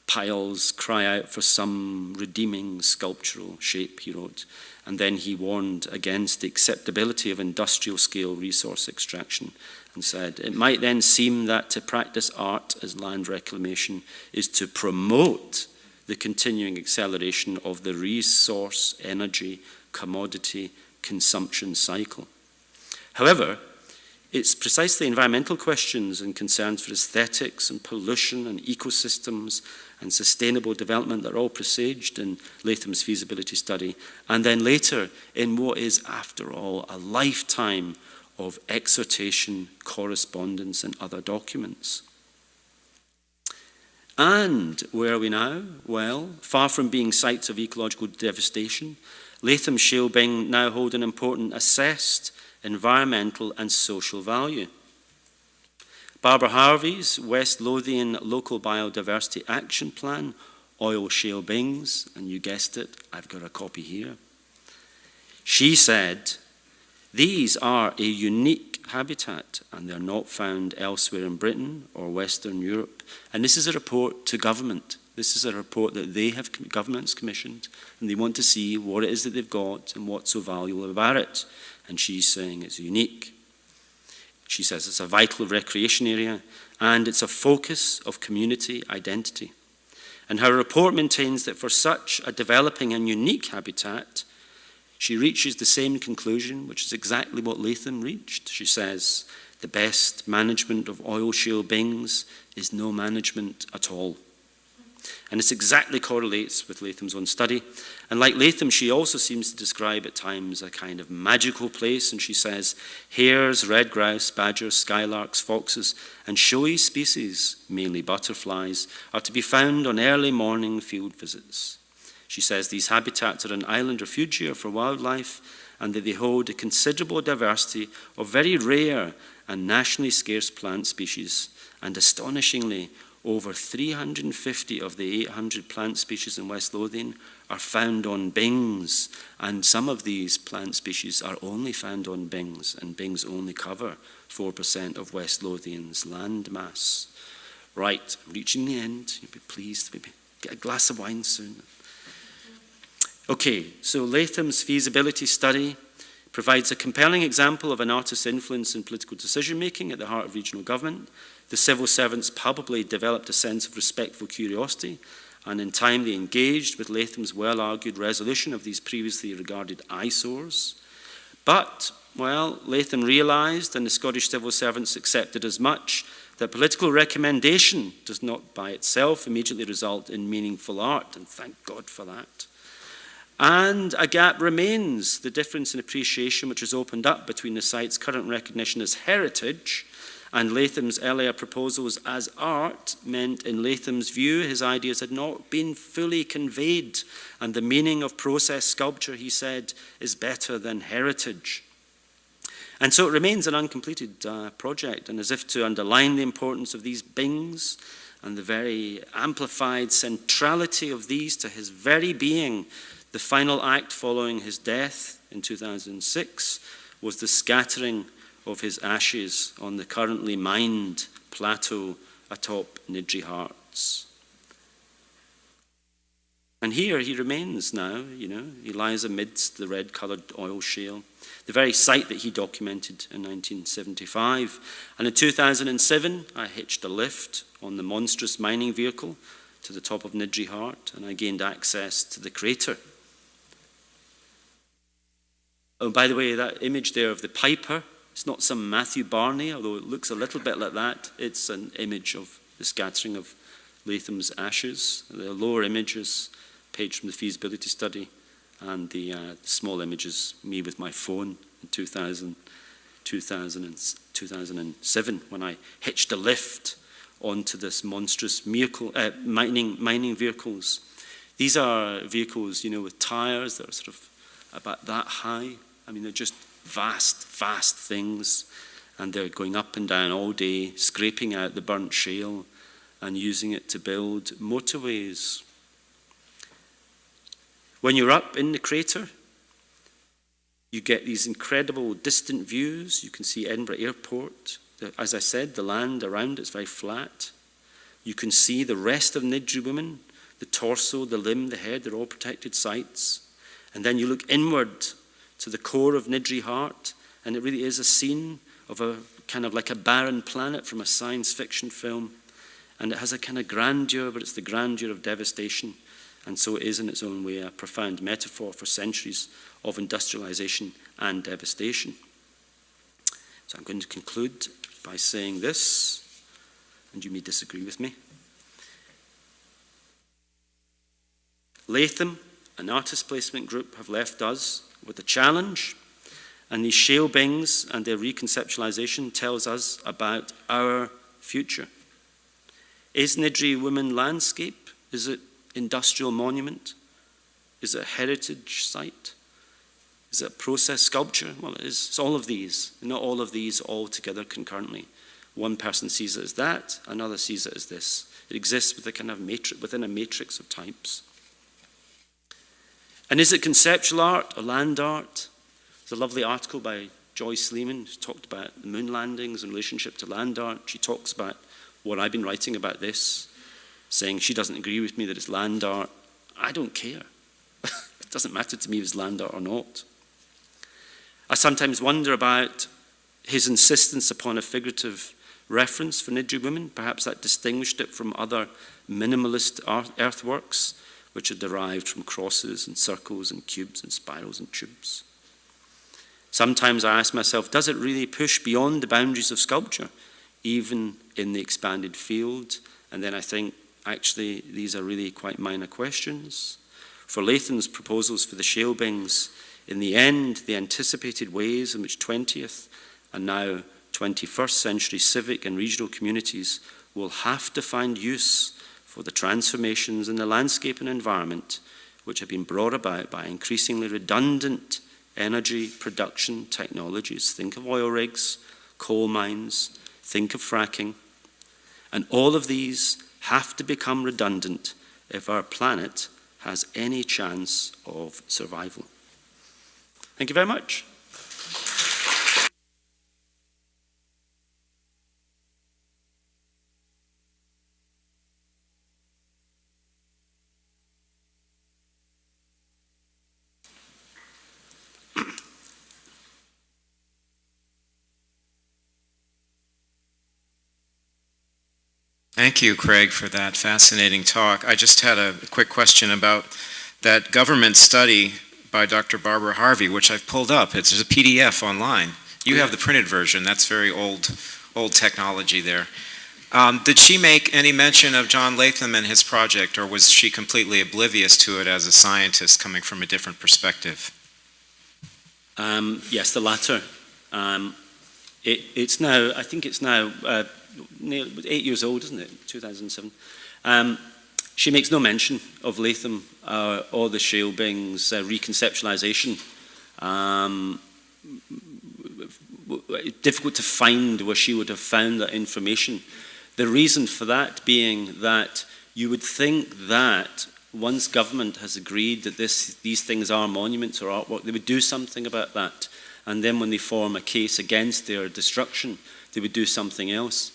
piles cry out for some redeeming sculptural shape, he wrote. And then he warned against the acceptability of industrial scale resource extraction and said, it might then seem that to practice art as land reclamation is to promote the continuing acceleration of the resource, energy, commodity, consumption cycle. However, it's precisely environmental questions and concerns for aesthetics and pollution and ecosystems and sustainable development that are all presaged in Latham's feasibility study, and then later in what is, after all, a lifetime of exhortation, correspondence, and other documents. And where are we now? Well, far from being sites of ecological devastation, Latham's shale bing now hold an important assessed environmental and social value. Barbara Harvey's West Lothian Local Biodiversity Action Plan, Oil Shale Bings, and you guessed it, I've got a copy here. She said, these are a unique habitat and they're not found elsewhere in Britain or Western Europe. And this is a report to government. This is a report that they have, governments commissioned, and they want to see what it is that they've got and what's so valuable about it. And she's saying it's unique. She says it's a vital recreation area and it's a focus of community identity. And her report maintains that for such a developing and unique habitat, she reaches the same conclusion, which is exactly what Latham reached. She says, the best management of oil shale bings is no management at all. And this exactly correlates with Latham's own study. And like Latham, she also seems to describe at times a kind of magical place. And she says, hares, red grouse, badgers, skylarks, foxes, and showy species, mainly butterflies, are to be found on early morning field visits. She says these habitats are an island refugia for wildlife and that they hold a considerable diversity of very rare and nationally scarce plant species. And astonishingly, over 350 of the 800 plant species in West Lothian are found on bings, and some of these plant species are only found on bings, and bings only cover 4% of West Lothian's land mass. Right, reaching the end, you'll be pleased, maybe get a glass of wine soon. Okay, so Latham's feasibility study provides a compelling example of an artist's influence in political decision-making at the heart of regional government. The civil servants probably developed a sense of respectful curiosity, and in time they engaged with Latham's well-argued resolution of these previously regarded eyesores. But, well, Latham realised, and the Scottish civil servants accepted as much, that political recommendation does not by itself immediately result in meaningful art, and thank God for that. And a gap remains, the difference in appreciation which has opened up between the site's current recognition as heritage and Latham's earlier proposals as art meant, in Latham's view, his ideas had not been fully conveyed, and the meaning of process sculpture, he said, is better than heritage. And so it remains an uncompleted project, and as if to underline the importance of these bings and the very amplified centrality of these to his very being, the final act following his death in 2006 was the scattering of his ashes on the currently mined plateau atop Niddrie Hearts. And here he remains now, he lies amidst the red-coloured oil shale, the very site that he documented in 1975. And in 2007, I hitched a lift on the monstrous mining vehicle to the top of Niddrie Heart, and I gained access to the crater. Oh, by the way, that image there of the piper, it's not some Matthew Barney, although it looks a little bit like that. It's an image of the scattering of Latham's ashes. The lower image is a page from the feasibility study, and the small image is me with my phone in 2007 when I hitched a lift onto this monstrous mining vehicles. These are vehicles, with tires that are sort of about that high. I mean, they're just vast things, and they're going up and down all day, scraping out the burnt shale and using it to build motorways. When you're up in the crater, you get these incredible distant views. You can see Edinburgh Airport. As I said, the land around it's very flat. You can see the rest of Niddrie women, the torso, the limb, the head, they're all protected sites. And then you look inward to the core of Niddrie Heart, and it really is a scene of a kind of like a barren planet from a science fiction film. And it has a kind of grandeur, but it's the grandeur of devastation. And so it is in its own way a profound metaphor for centuries of industrialization and devastation. So I'm going to conclude by saying this, and you may disagree with me. Latham, an artist placement group, have left us with a challenge, and these shale bings and their reconceptualization tells us about our future. Is Niddrie women landscape? Is it industrial monument? Is it a heritage site? Is it a process sculpture? Well, it is. It's all of these. Not all of these all together concurrently. One person sees it as that, another sees it as this. It exists with a kind of within a matrix of types. And is it conceptual art or land art? There's a lovely article by Joyce Lehman who talked about the moon landings in relationship to land art. She talks about what I've been writing about this, saying she doesn't agree with me that it's land art. I don't care. It doesn't matter to me if it's land art or not. I sometimes wonder about his insistence upon a figurative reference for Niddrie women. Perhaps that distinguished it from other minimalist earthworks, which are derived from crosses and circles and cubes and spirals and tubes. Sometimes I ask myself, does it really push beyond the boundaries of sculpture, even in the expanded field? And then I think, actually, these are really quite minor questions. For Latham's proposals for the shale bings, in the end, the anticipated ways in which 20th and now 21st century civic and regional communities will have to find use for the transformations in the landscape and environment which have been brought about by increasingly redundant energy production technologies. Think of oil rigs, coal mines, think of fracking. And all of these have to become redundant if our planet has any chance of survival. Thank you very much. Thank you, Craig, for that fascinating talk. I just had a quick question about that government study by Dr. Barbara Harvey, which I've pulled up. It's a PDF online. You have the printed version. That's very old technology there. Did she make any mention of John Latham and his project, or was she completely oblivious to it as a scientist coming from a different perspective? Yes, the latter. It's now, I think it's now 8 years old, isn't it? 2007. She makes no mention of Latham or the shale bings reconceptualization. difficult to find where she would have found that information. The reason for that being that you would think that once government has agreed that these things are monuments or artwork, they would do something about that. And then when they form a case against their destruction, they would do something else.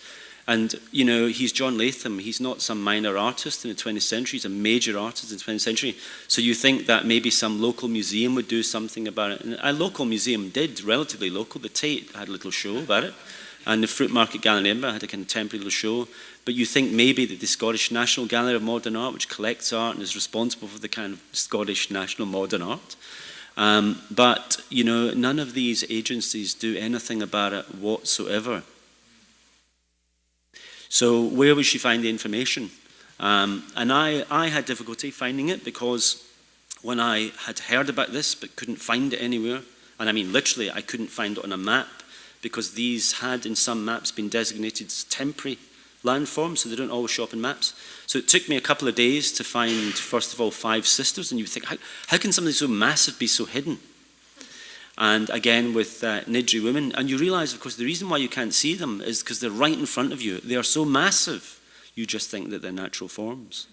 And, you know, he's John Latham. He's not some minor artist in the 20th century. He's a major artist in the 20th century. So you think that maybe some local museum would do something about it. And a local museum did, relatively local. The Tate had a little show about it. And the Fruit Market Gallery in Edinburgh had a contemporary little show. But you think maybe that the Scottish National Gallery of Modern Art, which collects art and is responsible for the kind of Scottish national modern art. But, you know, none of these agencies do anything about it whatsoever. So where would she find the information? And I had difficulty finding it because when I had heard about this but couldn't find it anywhere, and I mean literally I couldn't find it on a map because these had in some maps been designated as temporary landforms, so they don't always show up in maps. So it took me a couple of days to find, first of all, 5 sisters, and you think, how can something so massive be so hidden? And again with Niddrie women, and you realise, of course, the reason why you can't see them is because they're right in front of you. They are so massive, you just think that they're natural forms.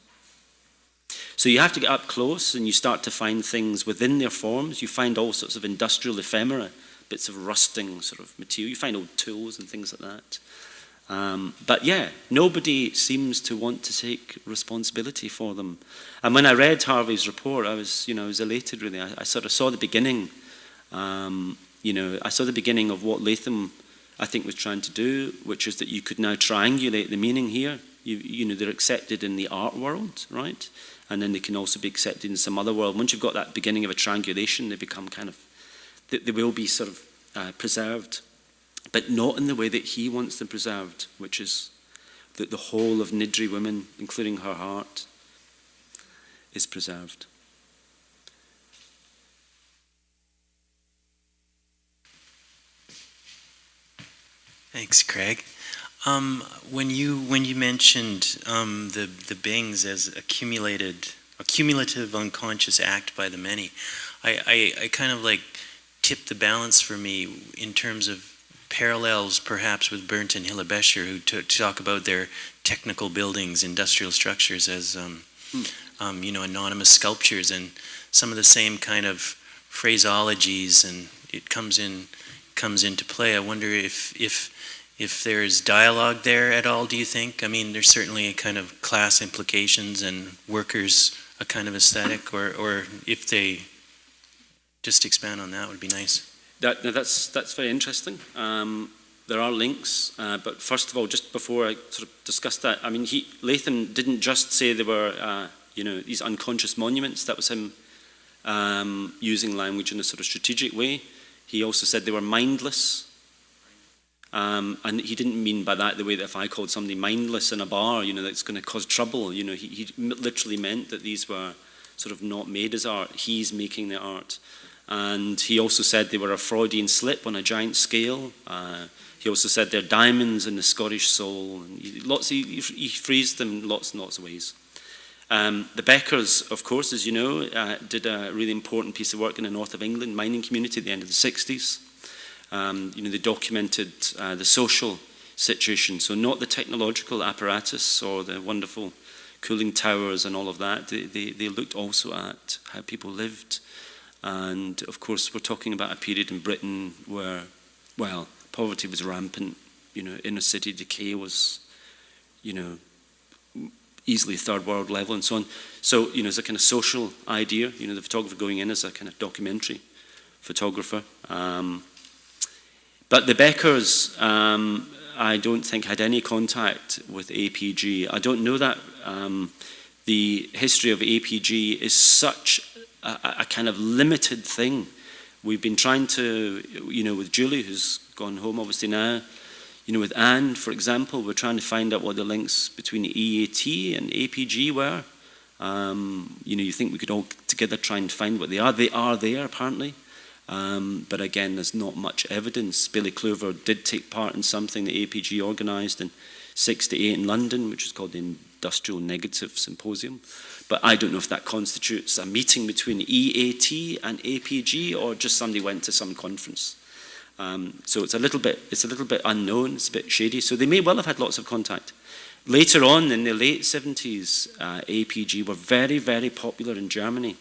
So you have to get up close and you start to find things within their forms. You find all sorts of industrial ephemera, bits of rusting sort of material. You find old tools and things like that. But yeah, nobody seems to want to take responsibility for them. And when I read Harvey's report, I was elated really. I sort of saw the beginning. I saw the beginning of what Latham, I think, was trying to do, which is that you could now triangulate the meaning here. They're accepted in the art world, right? And then they can also be accepted in some other world. Once you've got that beginning of a triangulation, they become they will be sort of preserved, but not in the way that he wants them preserved, which is that the whole of Niddrie women, including her heart, is preserved. Thanks, Craig. When you mentioned the Bings as a cumulative unconscious act by the many, I kind of like tipped the balance for me in terms of parallels perhaps with Berndt and Hillebesher, who talk about their technical buildings, industrial structures as anonymous sculptures, and some of the same kind of phraseologies, and it comes into play. I wonder if there's dialogue there at all, do you think? I mean, there's certainly a kind of class implications and workers a kind of aesthetic, or if they just expand on that would be nice. That's very interesting. There are links, but first of all, just before I sort of discuss that, I mean, Latham didn't just say there were these unconscious monuments. That was him using language in a sort of strategic way. He also said they were mindless. And he didn't mean by that the way that if I called somebody mindless in a bar, that's going to cause trouble. He literally meant that these were sort of not made as art. He's making the art. And he also said they were a Freudian slip on a giant scale. He also said they're diamonds in the Scottish soul. And he phrased them in lots and lots of ways. The Beckers, of course, as you know, did a really important piece of work in the north of England mining community at the end of the 60s. They documented the social situation, so not the technological apparatus or the wonderful cooling towers and all of that. They looked also at how people lived. And of course, we're talking about a period in Britain where, well, poverty was rampant. Inner city decay was, easily third world level and so on. So, it's a kind of social idea. The photographer going in as a kind of documentary photographer. But the Beckers, I don't think had any contact with APG. I don't know that. The history of APG is such a kind of limited thing. We've been trying to, with Julie, who's gone home obviously now, with Anne, for example, we're trying to find out what the links between EAT and APG were. You think we could all together try and find what they are. They are there, apparently. But again, there's not much evidence. Billy Clover did take part in something that APG organised in 1968 in London, which is called the Industrial Negative Symposium. But I don't know if that constitutes a meeting between EAT and APG or just somebody went to some conference. So it's a little bit unknown, it's a bit shady. So they may well have had lots of contact. Later on, in the late 70s, APG were very, very popular in Germany.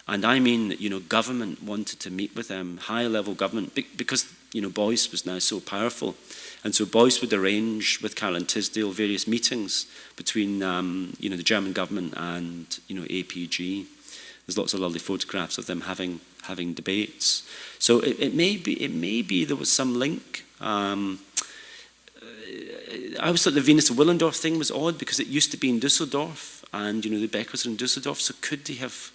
And I mean, government wanted to meet with them, high-level government, because, Beuys was now so powerful. And so Beuys would arrange with Caroline Tisdale various meetings between, the German government and, APG. There's lots of lovely photographs of them having debates. So it may be there was some link. I always thought the Venus of Willendorf thing was odd because it used to be in Düsseldorf, and the Beckers are in Düsseldorf. So could they have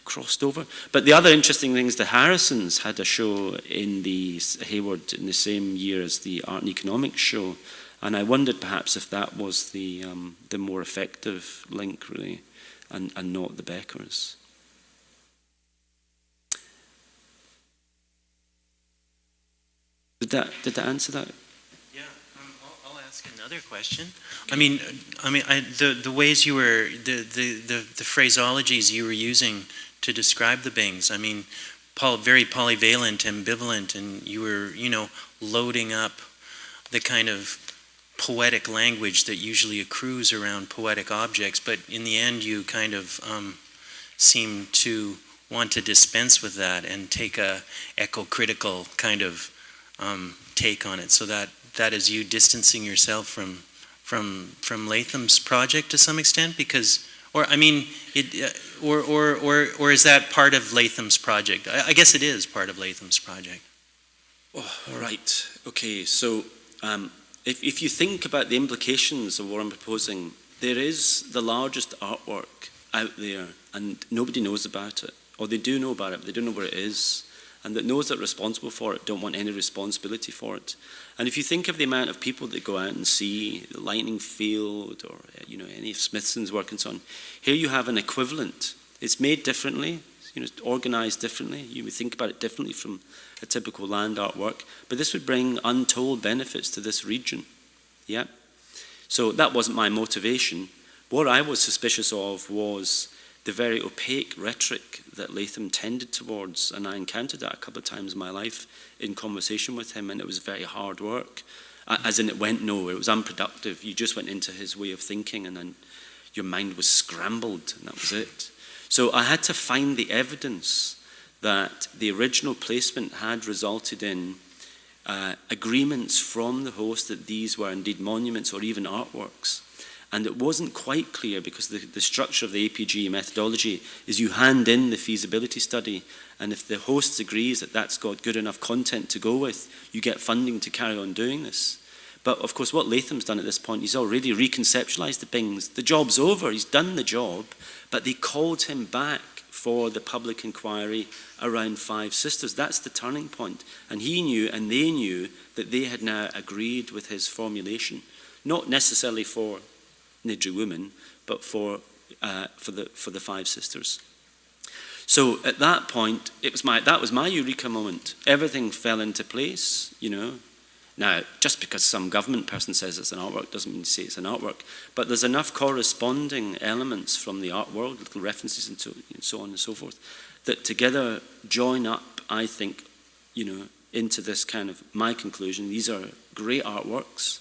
crossed over? But the other interesting thing is the Harrisons had a show in the Hayward in the same year as the Art and Economics show, and I wondered perhaps if that was the more effective link, really, and not the Beckers. Did that answer that? Yeah, I'll ask another question. The ways you were the phraseologies you were using to describe the Bings. Very polyvalent, ambivalent, and you were loading up the kind of poetic language that usually accrues around poetic objects. But in the end, you kind of seem to want to dispense with that and take a eco-critical kind of take on it. So that is you distancing yourself from Latham's project to some extent, because, or is that part of Latham's project? I guess it is part of Latham's project. Oh, right. Okay. So if you think about the implications of what I'm proposing, there is the largest artwork out there, and nobody knows about it, or they do know about it, but they don't know where it is. And that those that are responsible for it don't want any responsibility for it. And if you think of the amount of people that go out and see the Lightning Field or any of Smithson's work and so on, here you have an equivalent. It's made differently, organized differently. You would think about it differently from a typical land artwork, but this would bring untold benefits to this region. Yeah. So that wasn't my motivation. What I was suspicious of was the very opaque rhetoric that Latham tended towards, and I encountered that a couple of times in my life in conversation with him, and it was very hard work. As in, it went nowhere, it was unproductive. You just went into his way of thinking, and then your mind was scrambled, and that was it. So I had to find the evidence that the original placement had resulted in agreements from the host that these were indeed monuments or even artworks. And it wasn't quite clear because the structure of the APG methodology is you hand in the feasibility study, and if the host agrees that that's got good enough content to go with, you get funding to carry on doing this. But of course what Latham's done at this point, he's already reconceptualized the Bings. The job's over, he's done the job, but they called him back for the public inquiry around Five Sisters. That's the turning point. And he knew, and they knew, that they had now agreed with his formulation. Not necessarily for Niddrie women, but for the Five Sisters. So at that point, that was my eureka moment. Everything fell into place, Now, just because some government person says it's an artwork doesn't mean to say it's an artwork, but there's enough corresponding elements from the art world, little references and so on and so forth, that together join up, I think, into this kind of my conclusion. These are great artworks,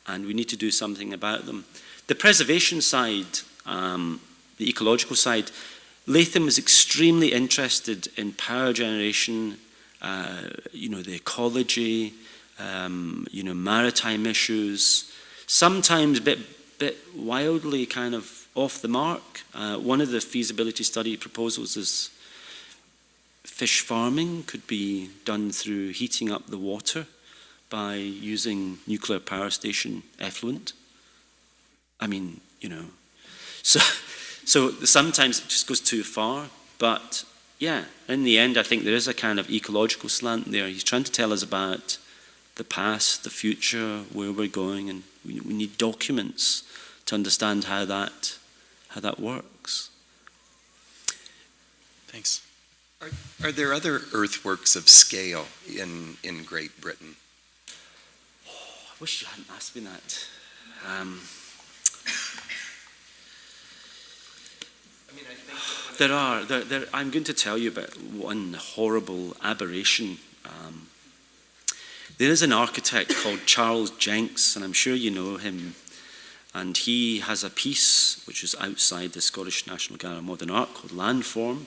and we need to do something about them. The preservation side, the ecological side, Latham was extremely interested in power generation, the ecology, maritime issues, sometimes a bit wildly kind of off the mark. One of the feasibility study proposals is fish farming could be done through heating up the water by using nuclear power station effluent. So sometimes it just goes too far, but yeah, in the end I think there is a kind of ecological slant there. He's trying to tell us about the past, the future, where we're going, and we need documents to understand how that works. Thanks. Are there other earthworks of scale in Great Britain? Oh, I wish you hadn't asked me that. There are. I'm going to tell you about one horrible aberration There is an architect called Charles Jenks, and I'm sure you know him, and he has a piece which is outside the Scottish National Gallery of Modern Art called Landform,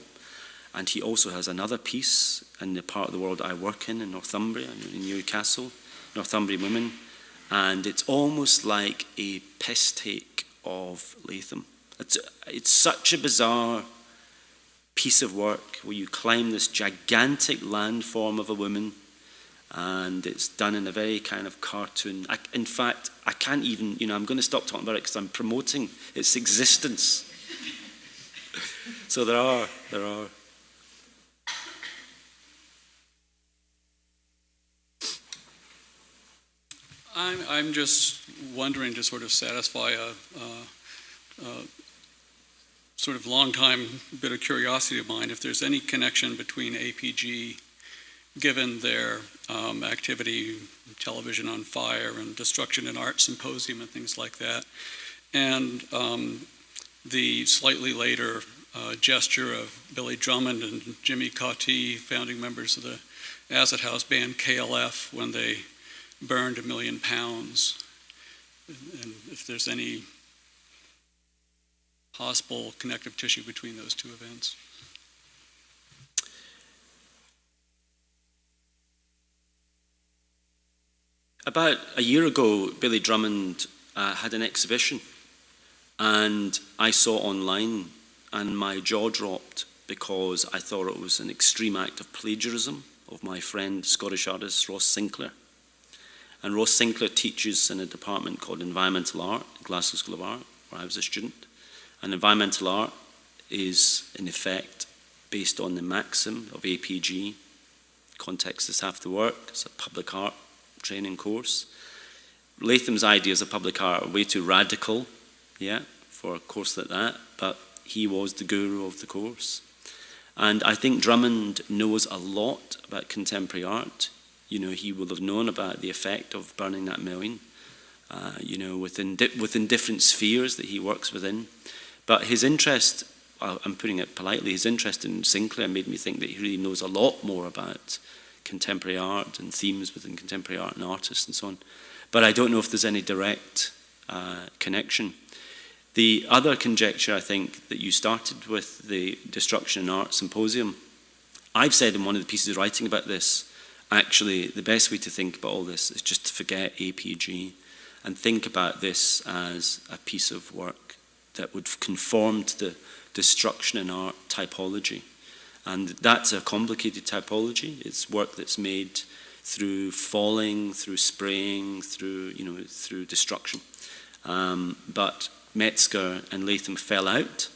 and he also has another piece in the part of the world I work in Northumbria, in Newcastle, Northumbrian women, and it's almost like a piss take of Latham. It's such a bizarre piece of work where you climb this gigantic landform of a woman, and it's done in a very kind of cartoon. In fact, I can't even, I'm going to stop talking about it because I'm promoting its existence. So there are. I'm just wondering to sort of satisfy a sort of long-time bit of curiosity of mine, if there's any connection between APG, given their activity, Television on Fire and Destruction in Art Symposium and things like that, and the slightly later gesture of Billy Drummond and Jimmy Cauty, founding members of the Acid House band KLF, when they burned 1 million pounds, and if there's any possible connective tissue between those two events. About a year ago, Billy Drummond had an exhibition, and I saw online, and my jaw dropped because I thought it was an extreme act of plagiarism of my friend, Scottish artist Ross Sinclair. And Ross Sinclair teaches in a department called Environmental Art at Glasgow School of Art, where I was a student. And environmental art is, in effect, based on the maxim of APG, context is half the work. It's a public art training course. Latham's ideas of public art are way too radical, for a course like that, but he was the guru of the course. And I think Drummond knows a lot about contemporary art. He will have known about the effect of burning that 1 million, within different spheres that he works within. But his interest, I'm putting it politely, his interest in Sinclair made me think that he really knows a lot more about contemporary art and themes within contemporary art and artists and so on. But I don't know if there's any direct connection. The other conjecture, I think, that you started with, the Destruction in Art Symposium, I've said in one of the pieces of writing about this, actually, the best way to think about all this is just to forget APG and think about this as a piece of work that would conform to the destruction in art typology. And that's a complicated typology. It's work that's made through falling, through spraying, through destruction. But Metzger and Latham fell out.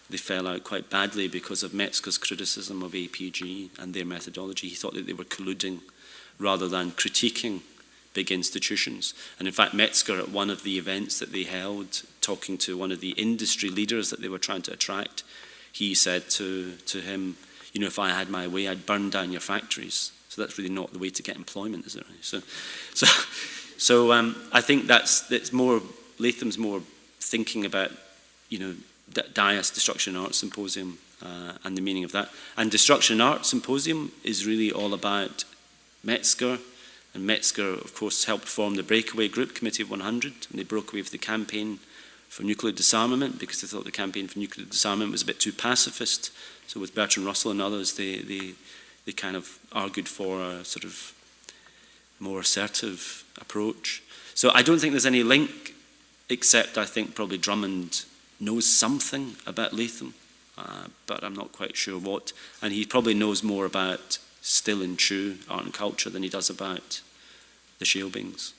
They fell out quite badly because of Metzger's criticism of APG and their methodology. He thought that they were colluding rather than critiquing big institutions. And in fact, Metzger, at one of the events that they held, talking to one of the industry leaders that they were trying to attract, he said to him, if I had my way, I'd burn down your factories. So that's really not the way to get employment, is it? So I think that's more, Latham's more thinking about, Dias, Destruction in Art Symposium, and the meaning of that. And Destruction in Art Symposium is really all about Metzger, and Metzger, of course, helped form the Breakaway Group, Committee of 100, and they broke away with the campaign for nuclear disarmament because they thought the campaign for nuclear disarmament was a bit too pacifist. So with Bertrand Russell and others, they kind of argued for a sort of more assertive approach. So I don't think there's any link, except I think probably Drummond knows something about Latham, but I'm not quite sure what. And he probably knows more about Still and True art and culture than he does about the shale bings.